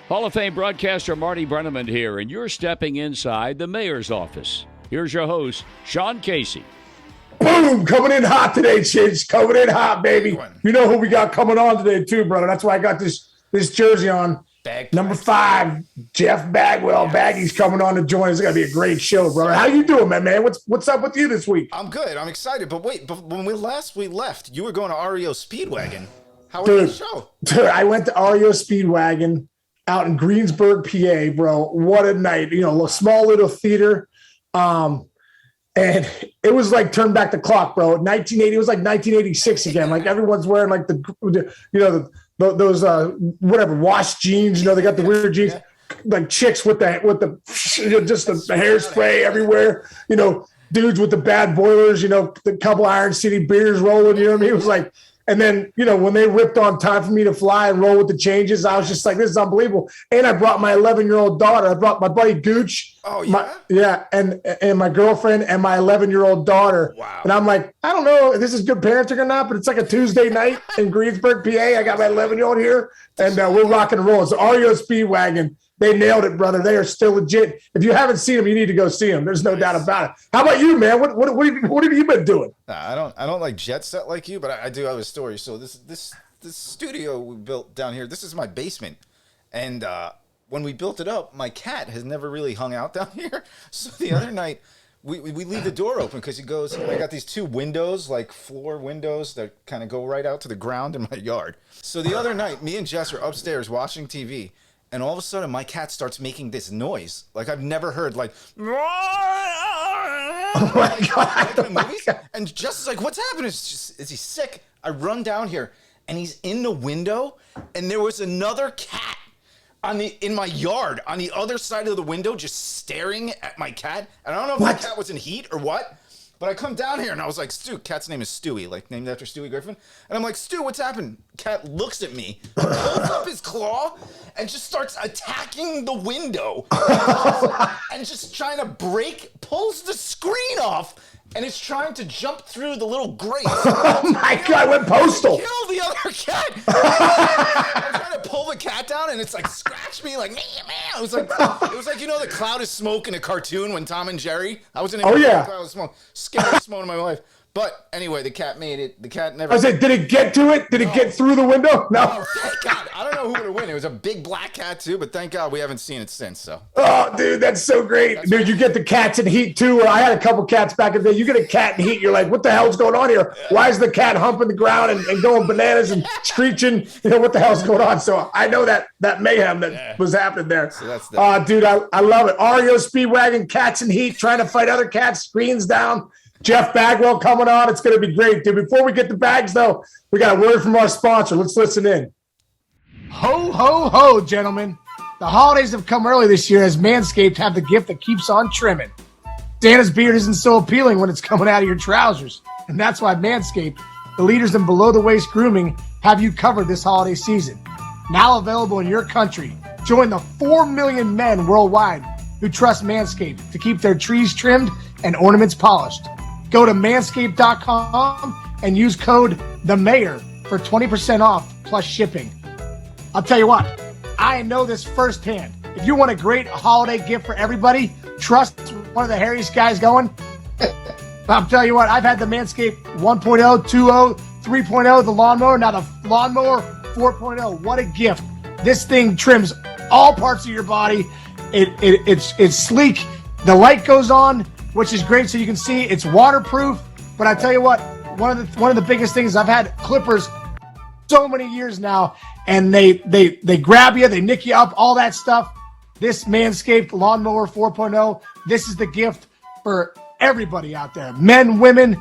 Hall of Fame broadcaster Marty Brenneman here, and you're stepping inside the mayor's office. Here's your host, Sean Casey. Boom! Coming in hot today, Chidge. Coming in hot, baby. You know who we got coming on today, too, brother. That's why I got this jersey on. Number 5, Jeff Bagwell. Yes. Baggy's coming on to join us. It's going to be a great show, brother. How you doing, man? What's up with you this week? I'm good. I'm excited. But wait, when we left, you were going to REO Speedwagon. How was the show? Dude, I went to REO Speedwagon out in Greensburg, PA, bro. What a night. You know, a small little theater. And it was like turn back the clock, bro. 1980, it was like 1986 again. Like everyone's wearing like those whatever wash jeans. You know, they got the weird jeans. Like chicks with the just the hairspray everywhere. You know, dudes with the bad boilers. You know, the couple Iron City beers rolling. You know what I mean? It was like. And then, you know, when they ripped on Time for Me to Fly and Roll with the Changes, I was just like, this is unbelievable. And I brought my 11-year-old daughter. I brought my buddy Gooch. Oh, yeah? And my girlfriend and my 11-year-old daughter. Wow. And I'm like, I don't know if this is good parenting or not, but it's like a Tuesday night in Greensburg, PA. I got my 11-year-old here, and we're rocking and rolling. So REO Speedwagon, they nailed it, brother. They are still legit. If you haven't seen them, you need to go see them. There's no doubt about it. How about you, man? What have you been doing? I don't like jet set like you, but I do have a story. So this studio we built down here, this is my basement. And when we built it up, my cat has never really hung out down here. So the other night, we leave the door open because he goes, I got these 2 windows, like floor windows that kind of go right out to the ground in my yard. So the other night, me and Jess are upstairs watching TV. And all of a sudden, my cat starts making this noise like I've never heard, like, oh my God. Like in movies. And Jess is like, what's happening? Is he sick? I run down here, and he's in the window, and there was another cat in my yard on the other side of the window just staring at my cat. And I don't know if the cat was in heat or what. But I come down here and I was like, Stu, cat's name is Stewie, like named after Stewie Griffin. And I'm like, Stu, what's happened? Cat looks at me, pulls up his claw, and just starts attacking the window. And just trying to pulls the screen off, and it's trying to jump through the little grate. Oh my God, I went postal. Kill the other cat. I'm trying to pull the cat down, and it's like scratch me like, man. It was like, you know, the cloud of smoke in a cartoon when Tom and Jerry. I was in a cloud of smoke. Scariest moment of my life. But anyway, the cat made it. The cat never. I said, did it get to it? Did it get through the window? No. Oh, thank God. I don't know who would win. It was a big black cat too, but thank God we haven't seen it since. So. Oh, dude, that's so great. Dude, you get the cats in heat too. I had a couple cats back in the day. You get a cat in heat, you're like, what the hell's going on here? Why is the cat humping the ground and going bananas and screeching? You know, what the hell's going on? So I know that mayhem that was happening there. So dude, I love it. REO Speedwagon, cats in heat, trying to fight other cats, screens down. Jeff Bagwell coming on. It's going to be great, dude. Before we get the bags, though, we got a word from our sponsor. Let's listen in. Ho, ho, ho, gentlemen. The holidays have come early this year as Manscaped have the gift that keeps on trimming. Santa's beard isn't so appealing when it's coming out of your trousers. And that's why Manscaped, the leaders in below-the-waist grooming, have you covered this holiday season. Now available in your country. Join the 4 million men worldwide who trust Manscaped to keep their trees trimmed and ornaments polished. Go to manscaped.com and use code THEMAYOR for 20% off plus shipping. I'll tell you what, I know this firsthand. If you want a great holiday gift for everybody, trust one of the hairiest guys going. I'll tell you what, I've had the Manscaped 1.0, 2.0, 3.0, the lawnmower, now the lawnmower 4.0. What a gift. This thing trims all parts of your body. It's sleek. The light goes on, which is great, so you can see it's waterproof. But I tell you what, one of the biggest things, I've had clippers so many years now, and they grab you, they nick you up, all that stuff. This Manscaped Lawnmower 4.0, this is the gift for everybody out there, men, women.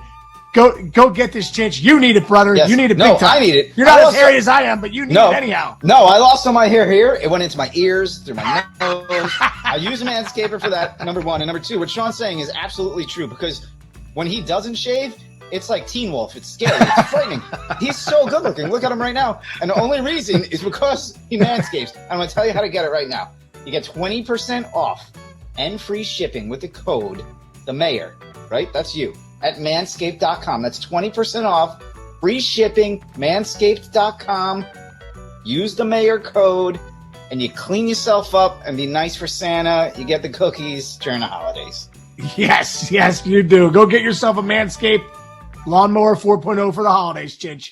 Go get this chance. You need it, brother. Yes. You need it big time. I need it. You're not as hairy as I am, but you need it anyhow. No, I lost some of my hair here. It went into my ears, through my nose. I use a Manscaper for that, number one. And number two, what Sean's saying is absolutely true, because when he doesn't shave, it's like Teen Wolf. It's scary. It's frightening. He's so good looking. Look at him right now. And the only reason is because he manscapes. I'm going to tell you how to get it right now. You get 20% off and free shipping with the code The Mayor, right? That's you. At manscaped.com. That's 20% off, free shipping, manscaped.com. Use the Mayor code, and you clean yourself up and be nice for Santa. You get the cookies during the holidays. Yes, you do. Go get yourself a Manscaped Lawnmower 4.0 for the holidays, Chich.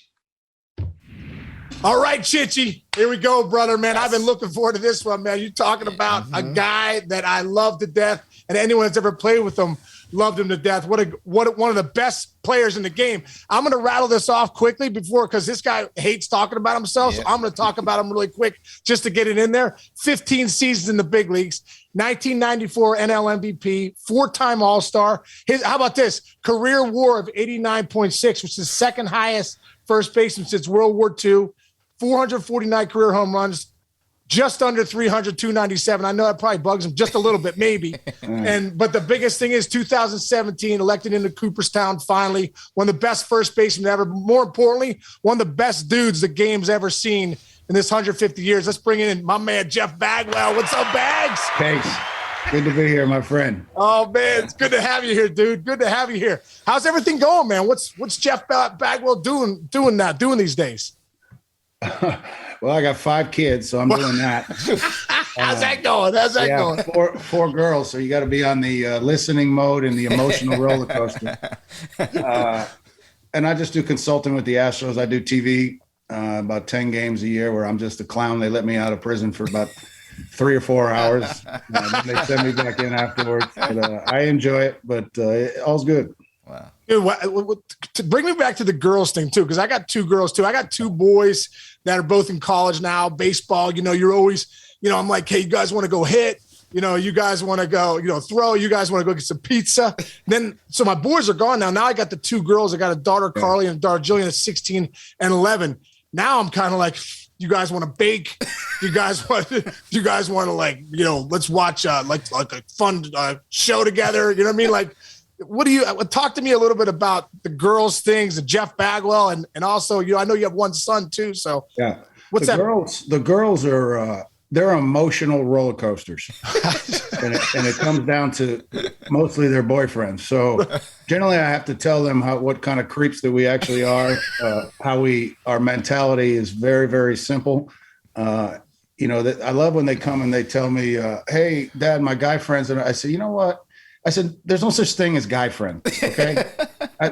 All right, Chichy. Here we go, brother, man. Yes. I've been looking forward to this one, man. You're talking about a guy that I love to death, and anyone that's ever played with him loved him to death. What one of the best players in the game. I'm going to rattle this off quickly because this guy hates talking about himself. Yeah. So I'm going to talk about him really quick just to get it in there. 15 seasons in the big leagues, 1994 NL MVP, 4-time All-Star. How about this? Career WAR of 89.6, which is the second highest first baseman since World War II. 449 career home runs, just under 300, 297. I know that probably bugs him just a little bit, maybe. But the biggest thing is 2017, elected into Cooperstown finally, one of the best first basemen ever. More importantly, one of the best dudes the game's ever seen in this 150 years. Let's bring in my man, Jeff Bagwell. What's up, Bags? Case. Good to be here, my friend. Oh, man, it's good to have you here, dude. Good to have you here. How's everything going, man? What's Jeff Bagwell doing these days? Well, I got 5 kids, so I'm doing that. How's that going? Going? Four girls, so you got to be on the listening mode and the emotional roller coaster. And I just do consulting with the Astros. I do TV, about 10 games a year where I'm just a clown. They let me out of prison for about 3 or 4 hours. Then they send me back in afterwards. But I enjoy it, but all's good. Wow. Dude, bring me back to the girls thing too, because I got 2 girls too. I got 2 boys that are both in college now. Baseball, you're always, I'm like, hey, you guys want to go hit? You guys want to go, throw? You guys want to go get some pizza? So my boys are gone now. Now I got the 2 girls. I got a daughter, Carly, and a daughter, Jillian, at 16 and 11. Now I'm kind of like, you guys want to bake? You guys want to let's watch like a fun show together. You know what I mean? Like, what do you talk to me a little bit about the girls things and Jeff Bagwell and also, I know you have 1 son too. So yeah, what's the that? The girls are, they're emotional roller coasters and it comes down to mostly their boyfriends. So generally I have to tell them what kind of creeps that we actually are, our mentality is very, very simple. I love when they come and they tell me, hey, Dad, my guy friends. And I say, you know what? I said, there's no such thing as guy friends, okay?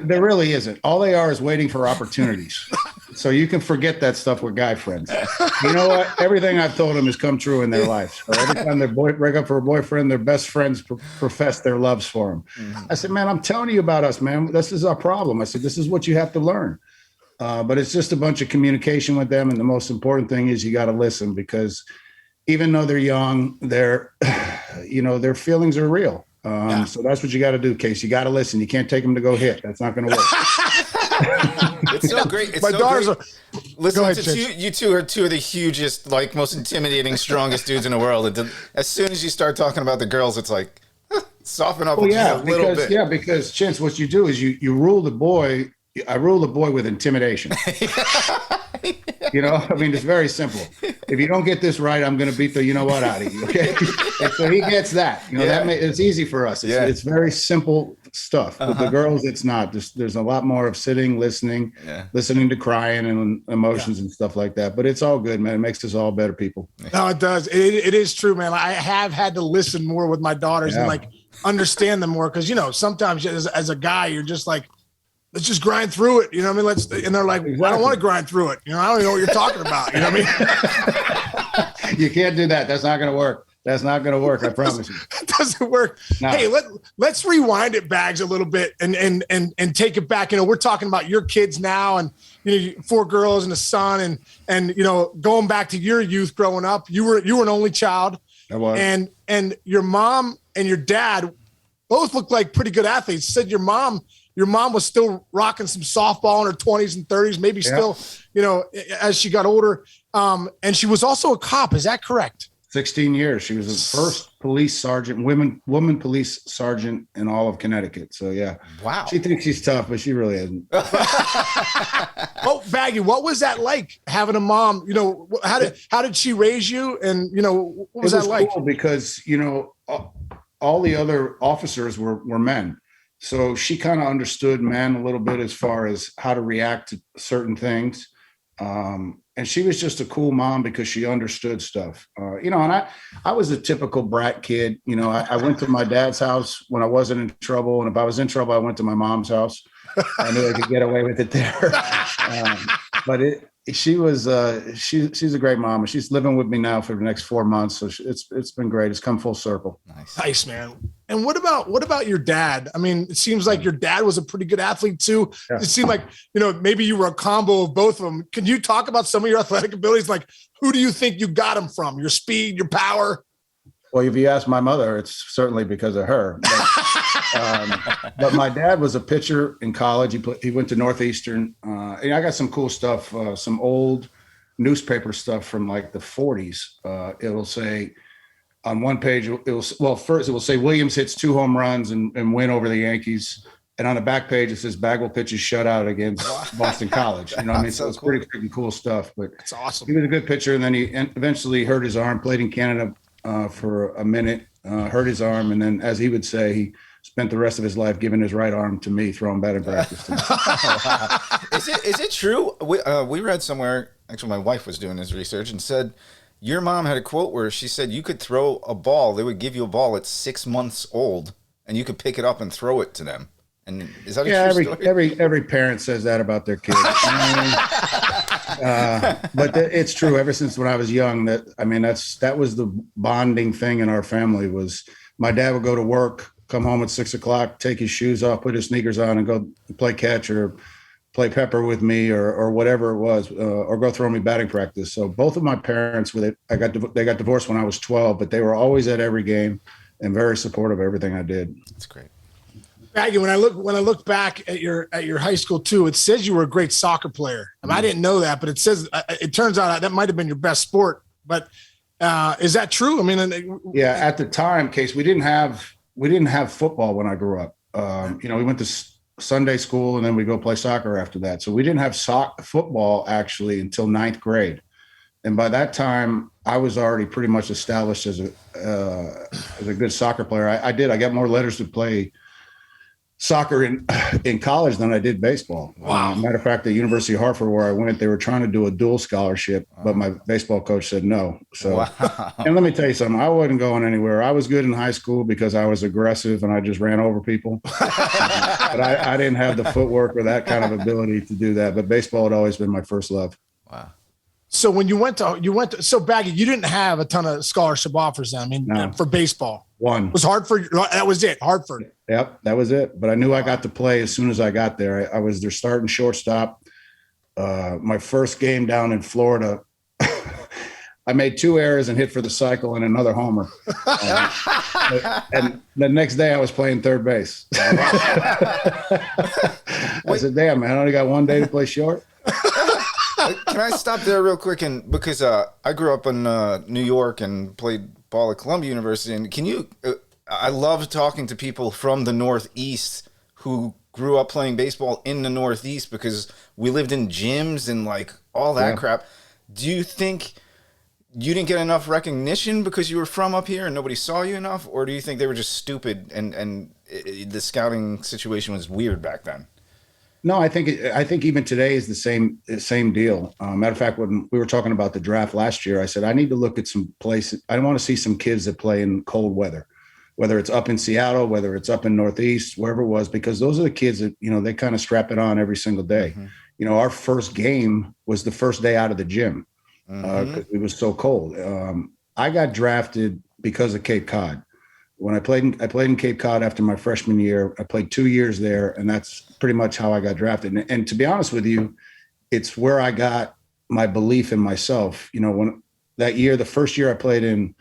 There really isn't. All they are is waiting for opportunities. So you can forget that stuff with guy friends. You know what? Everything I've told them has come true in their lives. So every time they break up for a boyfriend, their best friends profess their loves for them. Mm-hmm. I said, man, I'm telling you about us, man. This is our problem. I said, this is what you have to learn. But it's just a bunch of communication with them. And the most important thing is you got to listen, because even though they're young, their feelings are real. So that's what you got to do, Case. You got to listen. You can't take them to go hit. That's not going to work. It's so great. It's my so daughters great. Listen to you two are 2 of the hugest, most intimidating, strongest dudes in the world. As soon as you start talking about the girls, it's like, soften up a little bit. Yeah, because Chance, what you do is you rule the boy. I rule the boy with intimidation. It's very simple. If you don't get this right, I'm going to beat the out of you. Okay. And so he gets that. It's easy for us. It's very simple stuff. With the girls, it's not. There's a lot more of sitting, listening to crying and emotions and stuff like that. But it's all good, man. It makes us all better people. No, it does. It is true, man. I have had to listen more with my daughters and understand them more, because sometimes as a guy, you're just like, let's just grind through it. You know what I mean? And they're like, exactly. I don't want to grind through it. I don't even know what you're talking about. You know what I mean? You can't do that. That's not going to work. That's not going to work. I promise you. It doesn't work. No. Hey, let's rewind it, Bags, a little bit and take it back. We're talking about your kids now, and 4 girls and a son, and going back to your youth growing up. You were an only child. I was. And your mom and your dad both looked like pretty good athletes. You said your mom was still rocking some softball in her 20s and 30s, maybe still, as she got older. And she was also a cop. Is that correct? 16 years. She was the first police sergeant, woman police sergeant in all of Connecticut. So, yeah. Wow. She thinks she's tough, but she really isn't. Oh, Baggy, what was that like, having a mom? How did she raise you? And, what was that like? Cool because, all the other officers were men. So she kind of understood men a little bit as far as how to react to certain things. And and she was just a cool mom because she understood stuff. And I was a typical brat kid. I went to my dad's house when I wasn't in trouble. And if I was in trouble, I went to my mom's house. I knew I could get away with it there. But she's a great mom, and she's living with me now for the next 4 months. So it's been great. It's come full circle. Nice, man. And what about your dad? I mean, it seems like your dad was a pretty good athlete too. Yeah. It seemed like, maybe you were a combo of both of them. Can you talk about some of your athletic abilities? Like, who do you think you got them from? Your speed, your power? Well, if you ask my mother, it's certainly because of her. But my dad was a pitcher in college. He went to Northeastern. And I got some cool stuff, some old newspaper stuff from like the 40s. It'll say on one page, first it will say Williams hits 2 home runs and win over the Yankees. And on the back page, it says Bagwell pitches shutout against Boston College. So it's pretty freaking cool stuff. But it's awesome. He was a good pitcher. And then he eventually hurt his arm, played in Canada for a minute, hurt his arm. And then, as he would say, he spent the rest of his life giving his right arm to me, throwing batting practice. Is it true? We read somewhere, actually my wife was doing this research and said, your mom had a quote where she said you could throw a ball. They would give you a ball at 6 months old and you could pick it up and throw it to them. And is that a true story? Every parent says that about their kids. But it's true. Ever since when I was young, that was the bonding thing in our family. Was my dad would go to work, come home at 6 o'clock, take his shoes off, put his sneakers on, and go play catch or play pepper with me or whatever it was, or go throw me batting practice. So both of my parents, they got divorced when I was 12, but they were always at every game and very supportive of everything I did. That's great. Baggy, when I look back at your high school too, it says you were a great soccer player. I didn't know that, but it turns out that might have been your best sport. But is that true? I mean, yeah. At the time, Case, we didn't have football when I grew up. We went to Sunday school and then we go play soccer after that. So we didn't have football actually until 9th grade. And by that time, I was already pretty much established as a good soccer player. I got more letters to play soccer in college than I did baseball. Wow. Matter of fact, the University of Hartford, where I went, they were trying to do a dual scholarship, but my baseball coach said no. So, And let me tell you something, I wasn't going anywhere. I was good in high school because I was aggressive and I just ran over people. But I didn't have the footwork or that kind of ability to do that. But baseball had always been my first love. Wow. So when you went to so Baggy, you didn't have a ton of scholarship offers then, No. For baseball. One. It was Hartford. That was it. Hartford. Yep, that was it. But I knew I got to play as soon as I got there. I was their starting shortstop. My first game down in Florida, I made 2 errors and hit for the cycle and another homer. And the next day I was playing third base. I said, damn, man, I only got 1 day to play short. Can I stop there real quick? And because I grew up in New York and played ball at Columbia University, and can you? I love talking to people from the Northeast who grew up playing baseball in the Northeast because we lived in gyms and like all that crap. Do you think you didn't get enough recognition because you were from up here and nobody saw you enough, or do you think they were just stupid and the scouting situation was weird back then? No, I think even today is the same deal. Matter of fact, when we were talking about the draft last year, I said I need to look at some places. I want to see some kids that play in cold weather, whether it's up in Seattle, whether it's up in Northeast, wherever it was, because those are the kids that they kind of strap it on every single day. Mm-hmm. Our first game was the first day out of the gym because it was so cold. I got drafted because of Cape Cod. When I played in Cape Cod after my freshman year. I played 2 years there, and that's pretty much how I got drafted. And to be honest with you, it's where I got my belief in myself. When that year, the first year I played in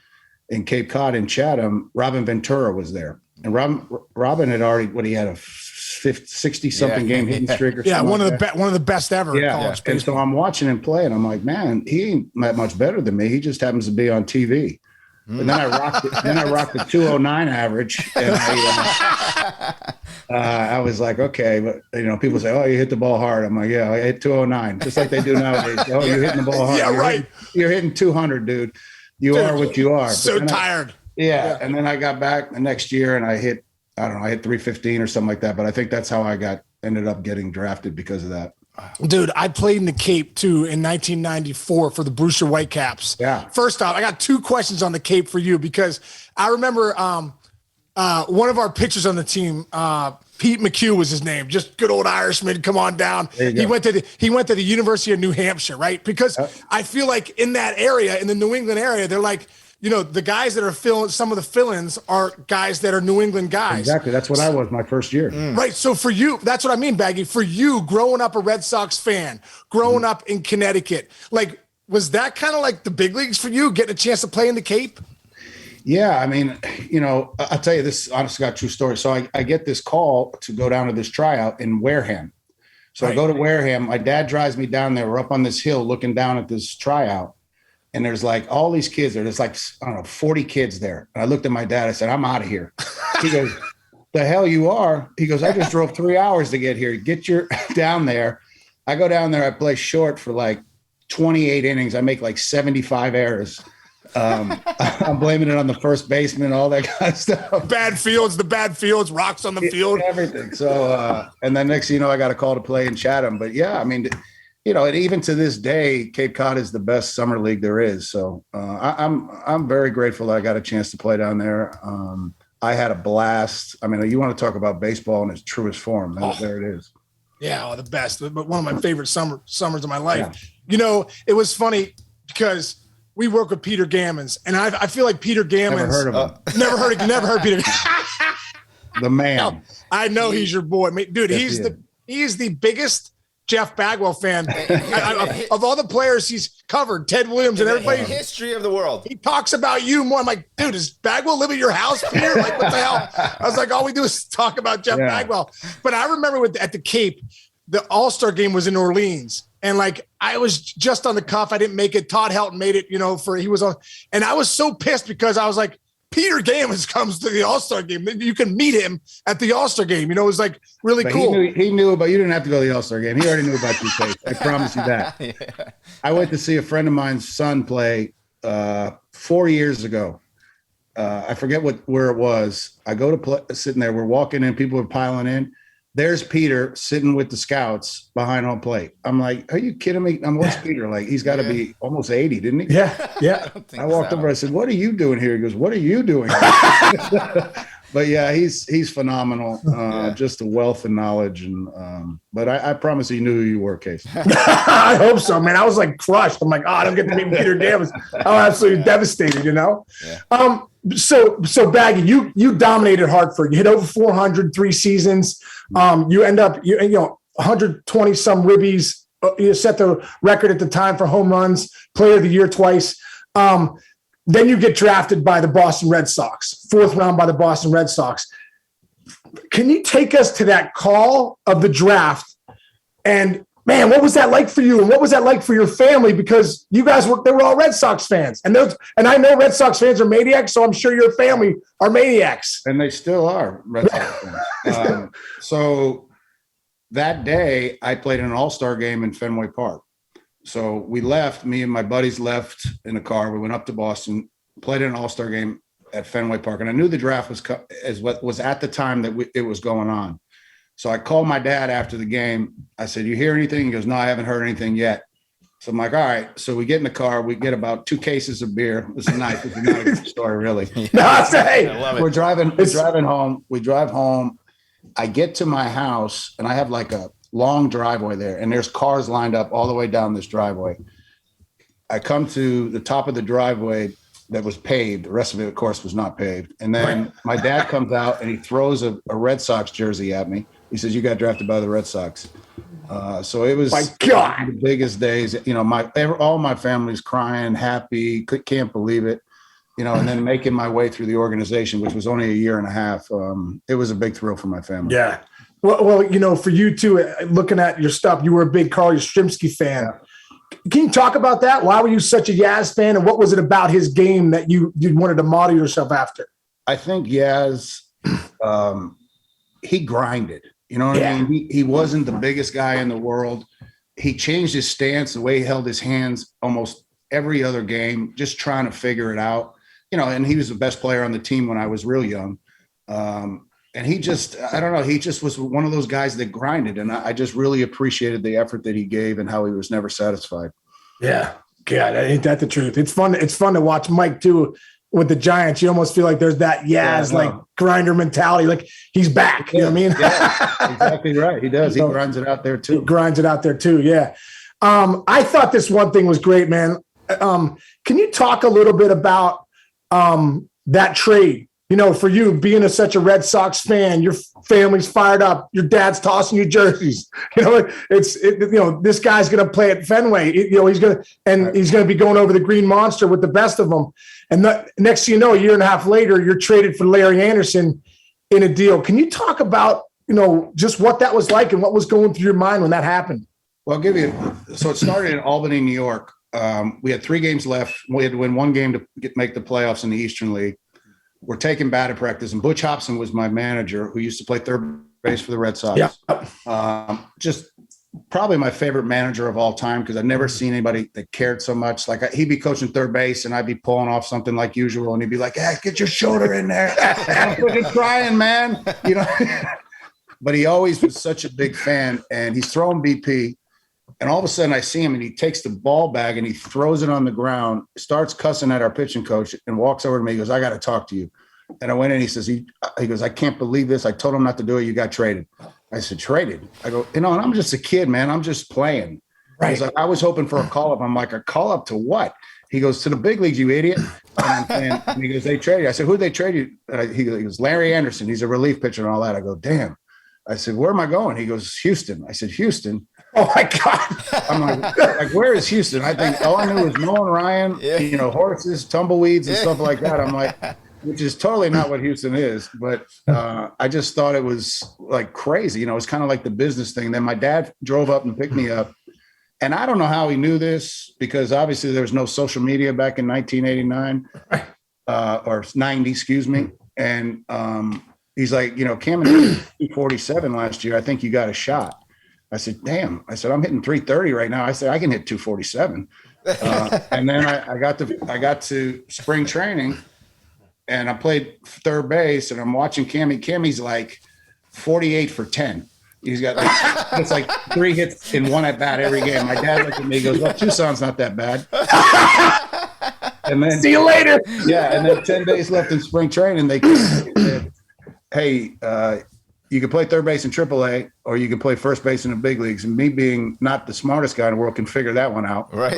Cape Cod in Chatham, Robin Ventura was there, and Robin had already he had a 60-something game hitting streak or something. one of the best ever. Yeah, and so I'm watching him play, and I'm like, man, he ain't that much better than me. He just happens to be on TV. And then I rocked the 209 average, and I was like, okay, but people say, oh, you hit the ball hard. I'm like, yeah, I hit 209, just like they do nowadays. Oh, you're hitting the ball hard. Yeah, right. You're hitting 200, dude. You are what you are. So tired. And then I got back the next year, and I hit 315 or something like that. But I think that's how I ended up getting drafted because of that. Dude, I played in the Cape too in 1994 for the Brewster Whitecaps. Yeah. First off, I got 2 questions on the Cape for you because I remember one of our pitchers on the team, Pete McHugh was his name, just good old Irishman. Come on down. He went to the University of New Hampshire, right? Because I feel like in that area, in the New England area, they're like, the guys that are some of the fill-ins are guys that are New England guys. Exactly. That's what I was my first year. Right. So for you, that's what I mean, Baggy. For you, growing up a Red Sox fan, growing up in Connecticut, like, was that kind of like the big leagues for you, getting a chance to play in the Cape? Yeah, I mean, I'll tell you this, honestly, got a true story. So I get this call to go down to this tryout in Wareham. So I go to Wareham. My dad drives me down there. We're up on this hill looking down at this tryout. And there's like all these kids there. There's like, I don't know, 40 kids there. And I looked at my dad. I said, I'm out of here. He goes, the hell you are? He goes, I just drove 3 hours to get here. Get your down there. I go down there. I play short for like 28 innings. I make like 75 errors. I'm blaming it on the first baseman, all that kind of stuff. The bad fields, rocks on the field. Everything. So, and then next, I got a call to play in Chatham. But yeah, I mean, and even to this day, Cape Cod is the best summer league there is. So I'm very grateful that I got a chance to play down there. I had a blast. I mean, you want to talk about baseball in its truest form. There it is. Yeah, the best. But one of my favorite summers of my life. Yeah. It was funny because we work with Peter Gammons, and I feel like Peter Gammons. Never heard of him. Never heard Peter. The man. No, I know he's your boy, dude. Yes, He's the biggest Jeff Bagwell fan of all the players he's covered. Ted Williams and everybody. History of the world. He talks about you more. I'm like, dude, does Bagwell live at your house, Peter? Like, what the hell? I was like, all we do is talk about Jeff Bagwell. But I remember at the Cape, the All-Star game was in Orleans. And like, I was just on the cuff. I didn't make it. Todd Helton made it, he was on. And I was so pissed because I was like, Peter Gammons comes to the All-Star game. You can meet him at the All-Star game. It was like really cool. He knew about, you didn't have to go to the All-Star game. He already knew about you, Chase. I promise you that. Yeah. I went to see a friend of mine's son play 4 years ago. I forget where it was. I go to sitting there. We're walking in. People are piling in. There's Peter sitting with the scouts behind home plate. I'm like, are you kidding me? What's Peter like? He's got to be almost 80, didn't he? Yeah. I walked over. I said, what are you doing here? He goes, what are you doing here? But yeah, he's phenomenal. Just a wealth of knowledge. And but I promise he knew who you were, Case. I hope so, man. I was like crushed. I'm like, I don't get to meet Peter Gammons. I'm absolutely devastated, Yeah. So Baggy, you dominated Hartford. You hit over 400 3 seasons. You end up 120 some ribbies. You set the record at the time for home runs. Player of the year twice. Then you get drafted by the Boston Red Sox, 4th round by the Boston Red Sox. Can you take us to that call of the draft? And man, what was that like for you? And what was that like for your family? Because you guys they were all Red Sox fans. And I know Red Sox fans are maniacs, so I'm sure your family are maniacs. And they still are Red Sox fans. So that day, I played in an all-star game in Fenway Park. So we left, me and my buddies left in a car. We went up to Boston, played in an all-star game at Fenway Park. And I knew the draft was at the time that it was going on. So I called my dad after the game. I said, you hear anything? He goes, no, I haven't heard anything yet. So I'm like, all right. So we get in the car. We get about 2 cases of beer. This is nice. This is not a good story, really. We're driving home. We drive home. I get to my house, and I have like a long driveway there, and there's cars lined up all the way down this driveway. I come to the top of the driveway that was paved. The rest of it, of course, was not paved. And then my dad comes out and he throws a Red Sox jersey at me. He says, you got drafted by the Red Sox. So it was the biggest days. All my family's crying, happy, can't believe it. And then making my way through the organization, which was only a year and a half. It was a big thrill for my family. Yeah. Well, for you too, looking at your stuff, you were a big Carl Yastrzemski fan. Yeah. Can you talk about that? Why were you such a Yaz fan, and what was it about his game that you wanted to model yourself after? I think Yaz, he grinded. You know what I mean? He wasn't the biggest guy in the world. He changed his stance, the way he held his hands almost every other game, just trying to figure it out. And he was the best player on the team when I was real young. And he just, I don't know, he just was one of those guys that grinded. And I just really appreciated the effort that he gave and how he was never satisfied. Yeah. God, ain't that the truth? It's fun. It's fun to watch Mike too with the Giants. You almost feel like there's that like grinder mentality. Like he's back. You know what I mean? Yeah, exactly right. He does. He grinds it out there too. He grinds it out there too. Yeah. I thought this one thing was great, man. Can you talk a little bit about that trade? You know, for you being such a Red Sox fan, your family's fired up. Your dad's tossing you jerseys. You know, this guy's going to play at Fenway. He's going to be going over the Green Monster with the best of them. And next thing you know, a year and a half later, you're traded for Larry Anderson in a deal. Can you talk about, just what that was like and what was going through your mind when that happened? Well, I'll give you. So it started in Albany, New York. We had 3 games left. We had to win 1 game to make the playoffs in the Eastern League. We're taking batting practice, and Butch Hobson was my manager, who used to play third base for the Red Sox. Yeah. Just probably my favorite manager of all time, because I've never seen anybody that cared so much. Like he'd be coaching third base, and I'd be pulling off something like usual, and he'd be like, "Get your shoulder in there, I'm freaking trying, man." But he always was such a big fan, and he's throwing BP. And all of a sudden I see him and he takes the ball bag and he throws it on the ground, starts cussing at our pitching coach and walks over to me. He goes, "I got to talk to you." And I went in, he says, he goes, "I can't believe this. I told him not to do it. You got traded." I said, "Traded?" I go, and I'm just a kid, man. I'm just playing. Right. He's like, "I was hoping for a call up." I'm like, "A call up to what?" He goes, "To the big leagues, you idiot." And he goes, "They traded you." I said, "Who'd they trade you?" He goes, "Larry Anderson. He's a relief pitcher and all that." I go, "Damn." I said, "Where am I going?" He goes, "Houston." I said, "Houston?" Oh my God. I'm like, where is Houston? I think all I knew was Nolan Ryan, horses, tumbleweeds and stuff like that. I'm like, which is totally not what Houston is. But I just thought it was like crazy. It's kind of like the business thing. Then my dad drove up and picked me up. And I don't know how he knew this, because obviously there was no social media back in 1989 or 90, excuse me. And he's like, "Cam hit 247 last year. I think you got a shot." I said, "Damn." I said, "I'm hitting 330 right now." I said, "I can hit 247. And then I got to spring training, and I played third base, and I'm watching Cammy. Cammy's like 48 for 10. He's got it's like 3 hits in 1 at bat every game. My dad looked at me, he goes, "Well, Tucson's not that bad." And then see you later. Yeah, and then 10 days left in spring training, they said, "Hey, you can play third base in AAA, or you can play first base in the big leagues." And me being not the smartest guy in the world can figure that one out. Right.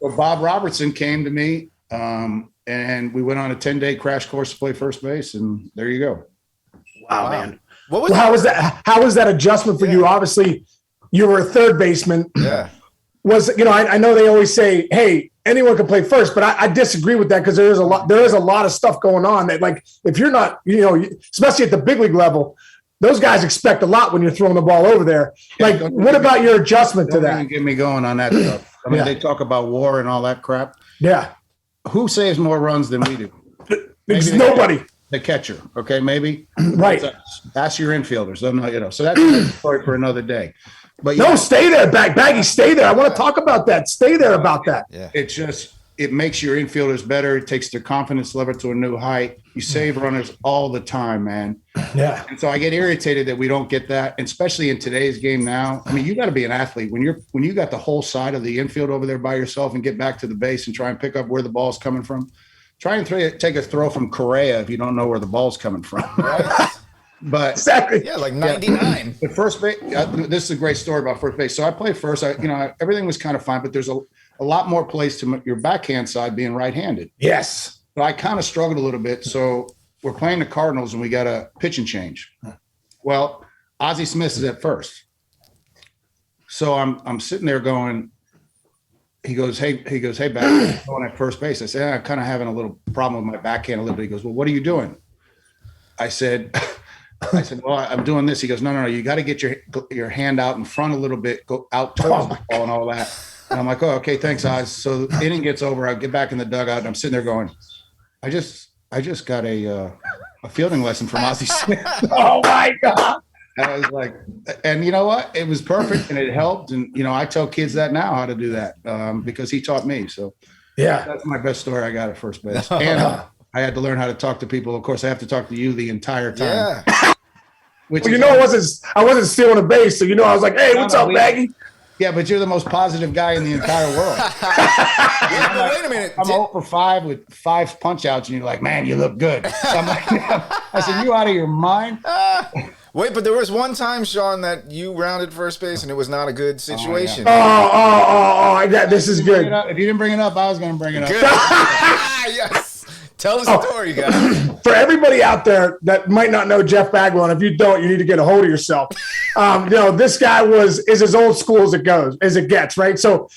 So Bob Robertson came to me, and we went on a 10-day crash course to play first base, and there you go. Wow. Man. How was that? How was that adjustment for you? Obviously, you were a third baseman. Yeah. I know they always say, "Hey, anyone can play first," but I disagree with that, because there is a lot of stuff going on that, like, if you're not, especially at the big league level, those guys expect a lot when you're throwing the ball over there. Like, what about your adjustment to that? Don't even get me going on that stuff. I mean, They talk about war and all that crap. Yeah. Who saves more runs than we do? Nobody. The catcher, okay, maybe. Right. Ask your infielders. So that's a story for another day. But no, stay there, Baggy. Stay there. I want to talk about that. Stay there about that. Yeah. It makes your infielders better. It takes their confidence level to a new height. You save runners all the time, man. Yeah. And so I get irritated that we don't get that, and especially in today's game now. I mean, you got to be an athlete when you got the whole side of the infield over there by yourself, and get back to the base and try and pick up where the ball's coming from. Try and take a throw from Correa if you don't know where the ball's coming from. Right? But exactly. Yeah, like 99. The first base. This is a great story about first base. So I played first. Everything was kind of fine, but there's a lot more plays to your backhand side being right-handed. Yes. But I kind of struggled a little bit. So we're playing the Cardinals, and we got a pitch and change. Well, Ozzie Smith is at first. So I'm sitting there going. He goes, hey, back going at first base. I said, I'm kind of having a little problem with my backhand a little bit. He goes, well, what are you doing? I said, well, I'm doing this. He goes, no, you got to get your hand out in front a little bit, go out towards the ball and all that. And I'm like, oh, okay, thanks, Oz. So the inning gets over. I get back in the dugout, and I'm sitting there going, I just got a fielding lesson from Ozzie Smith. Oh my God. And I was like, and you know what? It was perfect, and it helped. And, I tell kids that now how to do that because he taught me. So yeah, that's my best story I got at first base. And I had to learn how to talk to people. Of course, I have to talk to you the entire time. Yeah. Well, I wasn't stealing a base, so I was like, "Hey, what's up, Baggy?" Yeah, but you're the most positive guy in the entire world. Yeah, but wait a minute. I'm 0 for 5 with 5 punch outs, and you're like, "Man, you look good." So I'm like, I said, "You out of your mind?" Wait, but there was one time, Sean, that you rounded first base, and it was not a good situation. This is good. If you didn't bring it up, I was going to bring it up. Good. Yes. Tell the story, guys. For everybody out there that might not know Jeff Bagwell, and if you don't, you need to get a hold of yourself. This guy is as old school as it gets, right? So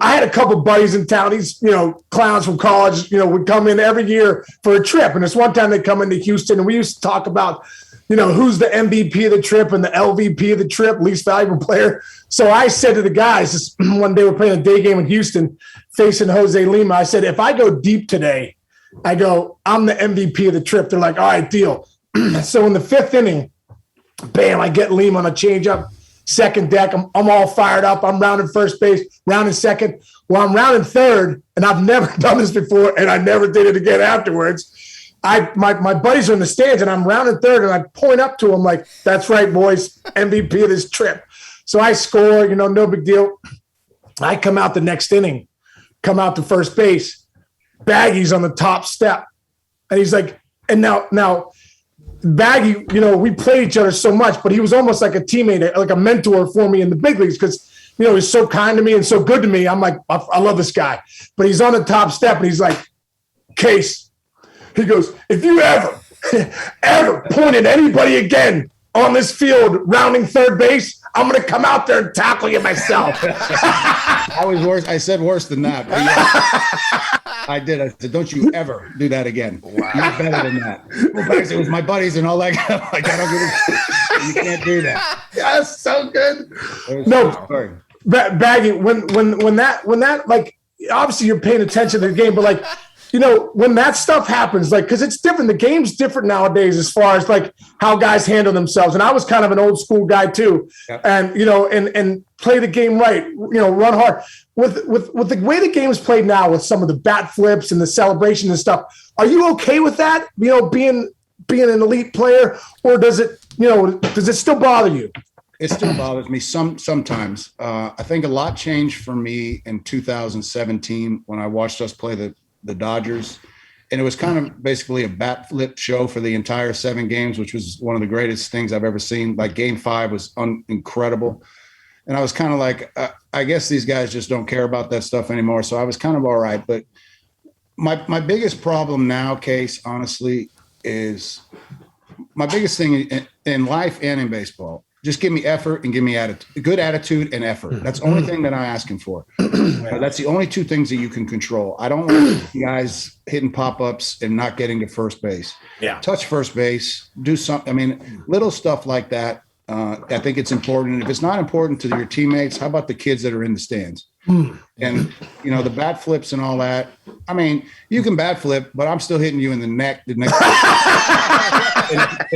I had a couple buddies in town. These, clowns from college, would come in every year for a trip. And this one time they come into Houston, and we used to talk about, who's the MVP of the trip and the LVP of the trip, least valuable player. So I said to the guys, this one day we're playing a day game in Houston facing Jose Lima. I said, if I go deep today, I go, I'm the MVP of the trip. They're like, all right, deal. So in the 5th inning, bam, I get Lima on a changeup, second deck. I'm all fired up. I'm rounding first base, rounding second. Well, I'm rounding third, and I've never done this before, and I never did it again afterwards. My buddies are in the stands, and I'm rounding third, and I point up to them like, that's right, boys, MVP of this trip. So I score, no big deal. I come out the next inning, come out to first base. Baggy's on the top step. And he's like, and now Baggy, we played each other so much, but he was almost like a teammate, like a mentor for me in the big leagues because, he's so kind to me and so good to me. I'm like, I love this guy. But he's on the top step and he's like, Case. He goes, if you ever point at anybody again on this field rounding third base, I'm going to come out there and tackle you myself. I was worse. I said worse than that. But yeah, I did. I said, don't you ever do that again. Wow. You're better than that. It was my buddies and all that. Like, I don't get it. You can't do that. That's so good. No, Baggy, when that, like, obviously you're paying attention to the game, but like, when that stuff happens, like, because it's different. The game's different nowadays as far as like how guys handle themselves. And I was kind of an old school guy too, and and play the game right. Run hard. With the way the game is played now, with some of the bat flips and the celebration and stuff. Are you okay with that? Being an elite player, or does it still bother you? It still bothers me sometimes. I think a lot changed for me in 2017 when I watched us play the Dodgers, and it was kind of basically a bat flip show for the entire 7 games, which was one of the greatest things I've ever seen. Like Game 5 was incredible, and I was kind of like, I guess these guys just don't care about that stuff anymore. So I was kind of all right. But my biggest problem now, Case, honestly, is my biggest thing in life and in baseball. Just give me effort and give me good attitude and effort. That's the only thing that I'm asking for. That's the only 2 things that you can control. I don't want guys hitting pop-ups and not getting to first base. Yeah. Touch first base, do something. I mean, little stuff like that. I think it's important. If it's not important to your teammates, how about the kids that are in the stands? And, the bat flips and all that. I mean, you can bat flip, but I'm still hitting you in the neck. And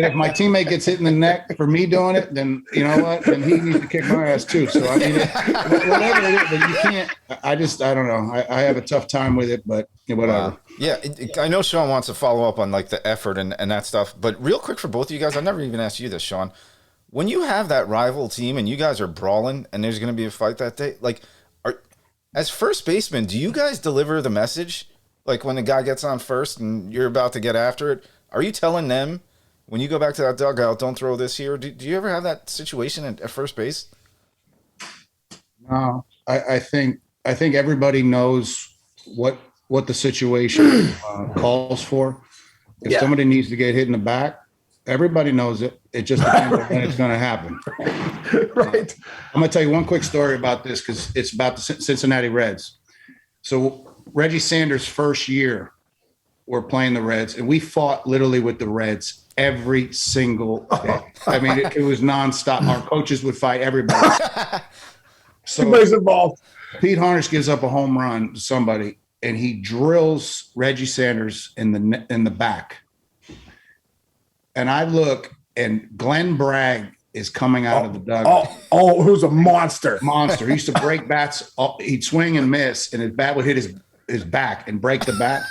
if my teammate gets hit in the neck for me doing it, then you know what? Then he needs to kick my ass too. So I mean, whatever it is, but you can't. I don't know. I have a tough time with it, but whatever. Yeah, I know Sean wants to follow up on like the effort and that stuff, but real quick for both of you guys, I've never even asked you this, Sean. When you have that rival team and you guys are brawling and there's going to be a fight that day, like, as first baseman, do you guys deliver the message? Like when the guy gets on first and you're about to get after it, are you telling them when you go back to that dugout, don't throw this here? Do you ever have that situation at first base? No, I think everybody knows what the situation calls for. If somebody needs to get hit in the back, everybody knows it. It just depends on when it's going to happen. Right. I'm going to tell you one quick story about this because it's about the Cincinnati Reds. So Reggie Sanders' first year, we're playing the Reds, and we fought literally with the Reds every single day. I mean, it was nonstop. Our coaches would fight everybody. So everybody's involved. Pete Harnisch gives up a home run to somebody, and he drills Reggie Sanders in the back. And I look, and Glenn Bragg is coming out of the dugout. Who's a monster. Monster. He used to break bats. He'd swing and miss, and his bat would hit his back and break the bat.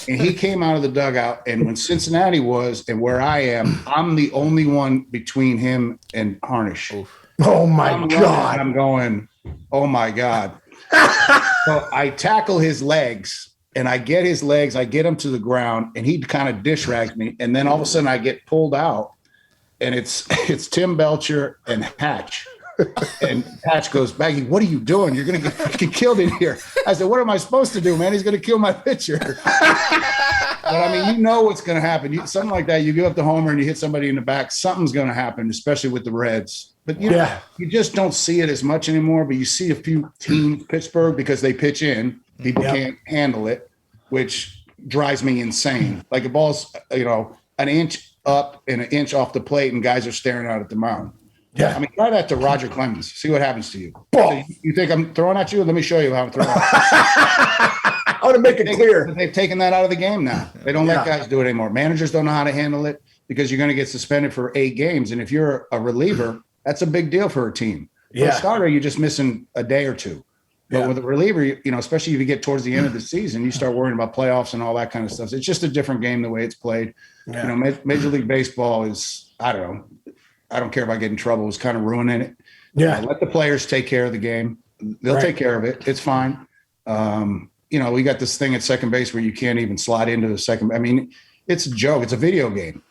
And he came out of the dugout, and when Cincinnati was and where I am, I'm the only one between him and Harnish. Oh my God. I'm going, oh my God. So I tackle his legs, and I get his legs, I get him to the ground, and he kind of dish rags me. And then all of a sudden I get pulled out, and it's Tim Belcher and Hatch. And Hatch goes, Baggy, what are you doing? You're going to get killed in here. I said, what am I supposed to do, man? He's going to kill my pitcher. But I mean, you know what's going to happen. Something like that, you give up the homer and you hit somebody in the back, something's going to happen, especially with the Reds. But you know, you just don't see it as much anymore. But you see a few teams, Pittsburgh, because they pitch in, people can't handle it, which drives me insane. Like a ball's, an inch up and an inch off the plate, and guys are staring out at the mound. Yeah, I mean, try that to Roger Clemens. See what happens to you. So you think I'm throwing at you? Let me show you how I'm throwing. I want to make it clear. They've taken that out of the game now. They don't let guys do it anymore. Managers don't know how to handle it because you're going to get suspended for 8 games. And if you're a reliever, that's a big deal for a team. For a starter, you're just missing a day or two. But with a reliever, especially if you get towards the end of the season, you start worrying about playoffs and all that kind of stuff. It's just a different game the way it's played. Yeah. Major League Baseball is, I don't know. I don't care if I get in trouble. It's kind of ruining it. Yeah. Let the players take care of the game. They'll take care of it. It's fine. We got this thing at second base where you can't even slide into the second. I mean, it's a joke. It's a video game.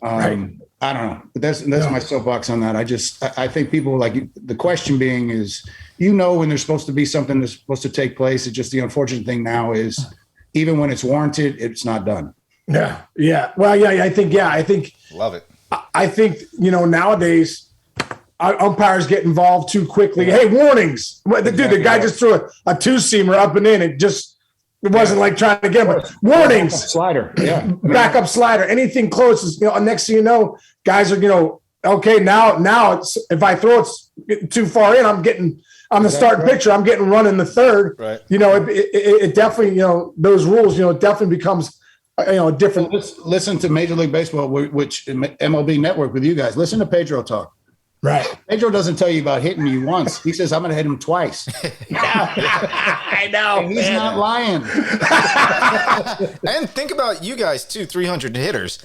I don't know. But that's my soapbox on that. I think people the question being is, when there's supposed to be something that's supposed to take place. It's just the unfortunate thing now is even when it's warranted, it's not done. Yeah. Yeah. Well, I think love it. I think, nowadays umpires get involved too quickly. Hey, warnings. The guy just threw a 2-seamer up and in. It wasn't like trying to get him. Warnings. Slider. Yeah. Backup slider. Anything close is, next thing you know, guys are, okay, now it's, if I throw it too far in, I'm the starting pitcher. I'm getting run in the third. Right. It definitely, those rules, it definitely becomes different. Listen to Major League Baseball, which MLB Network with you guys. Listen to Pedro talk. Right. Pedro doesn't tell you about hitting you once. He says, I'm going to hit him twice. I know. And he's not lying. And think about you guys, too, 300 hitters.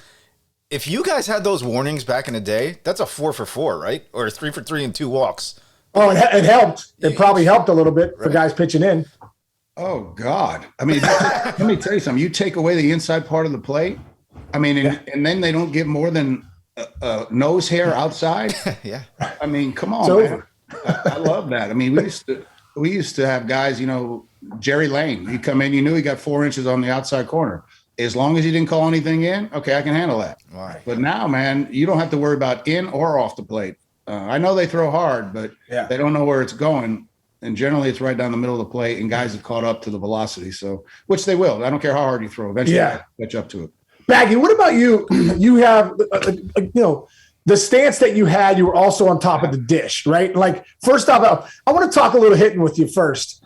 If you guys had those warnings back in the day, that's a 4 for 4, right? Or 3 for 3 and 2 walks. Oh, it helped. It probably helped a little bit for guys pitching in. Oh, God. I mean, let me tell you something. You take away the inside part of the plate, I mean, and then they don't get more than nose hair outside. Yeah. I mean, come on, man. I love that. I mean, we used to have guys, Jerry Lane. He'd come in, you knew he got 4 inches on the outside corner. As long as he didn't call anything in, okay, I can handle that. Right. But now, man, you don't have to worry about in or off the plate. I know they throw hard, but they don't know where it's going. And generally, it's right down the middle of the plate, and guys have caught up to the velocity. So, which they will. I don't care how hard you throw. Eventually, catch up to it. Baggy, what about you? You have, the stance that you had. You were also on top of the dish, right? Like, first off, I want to talk a little hitting with you first,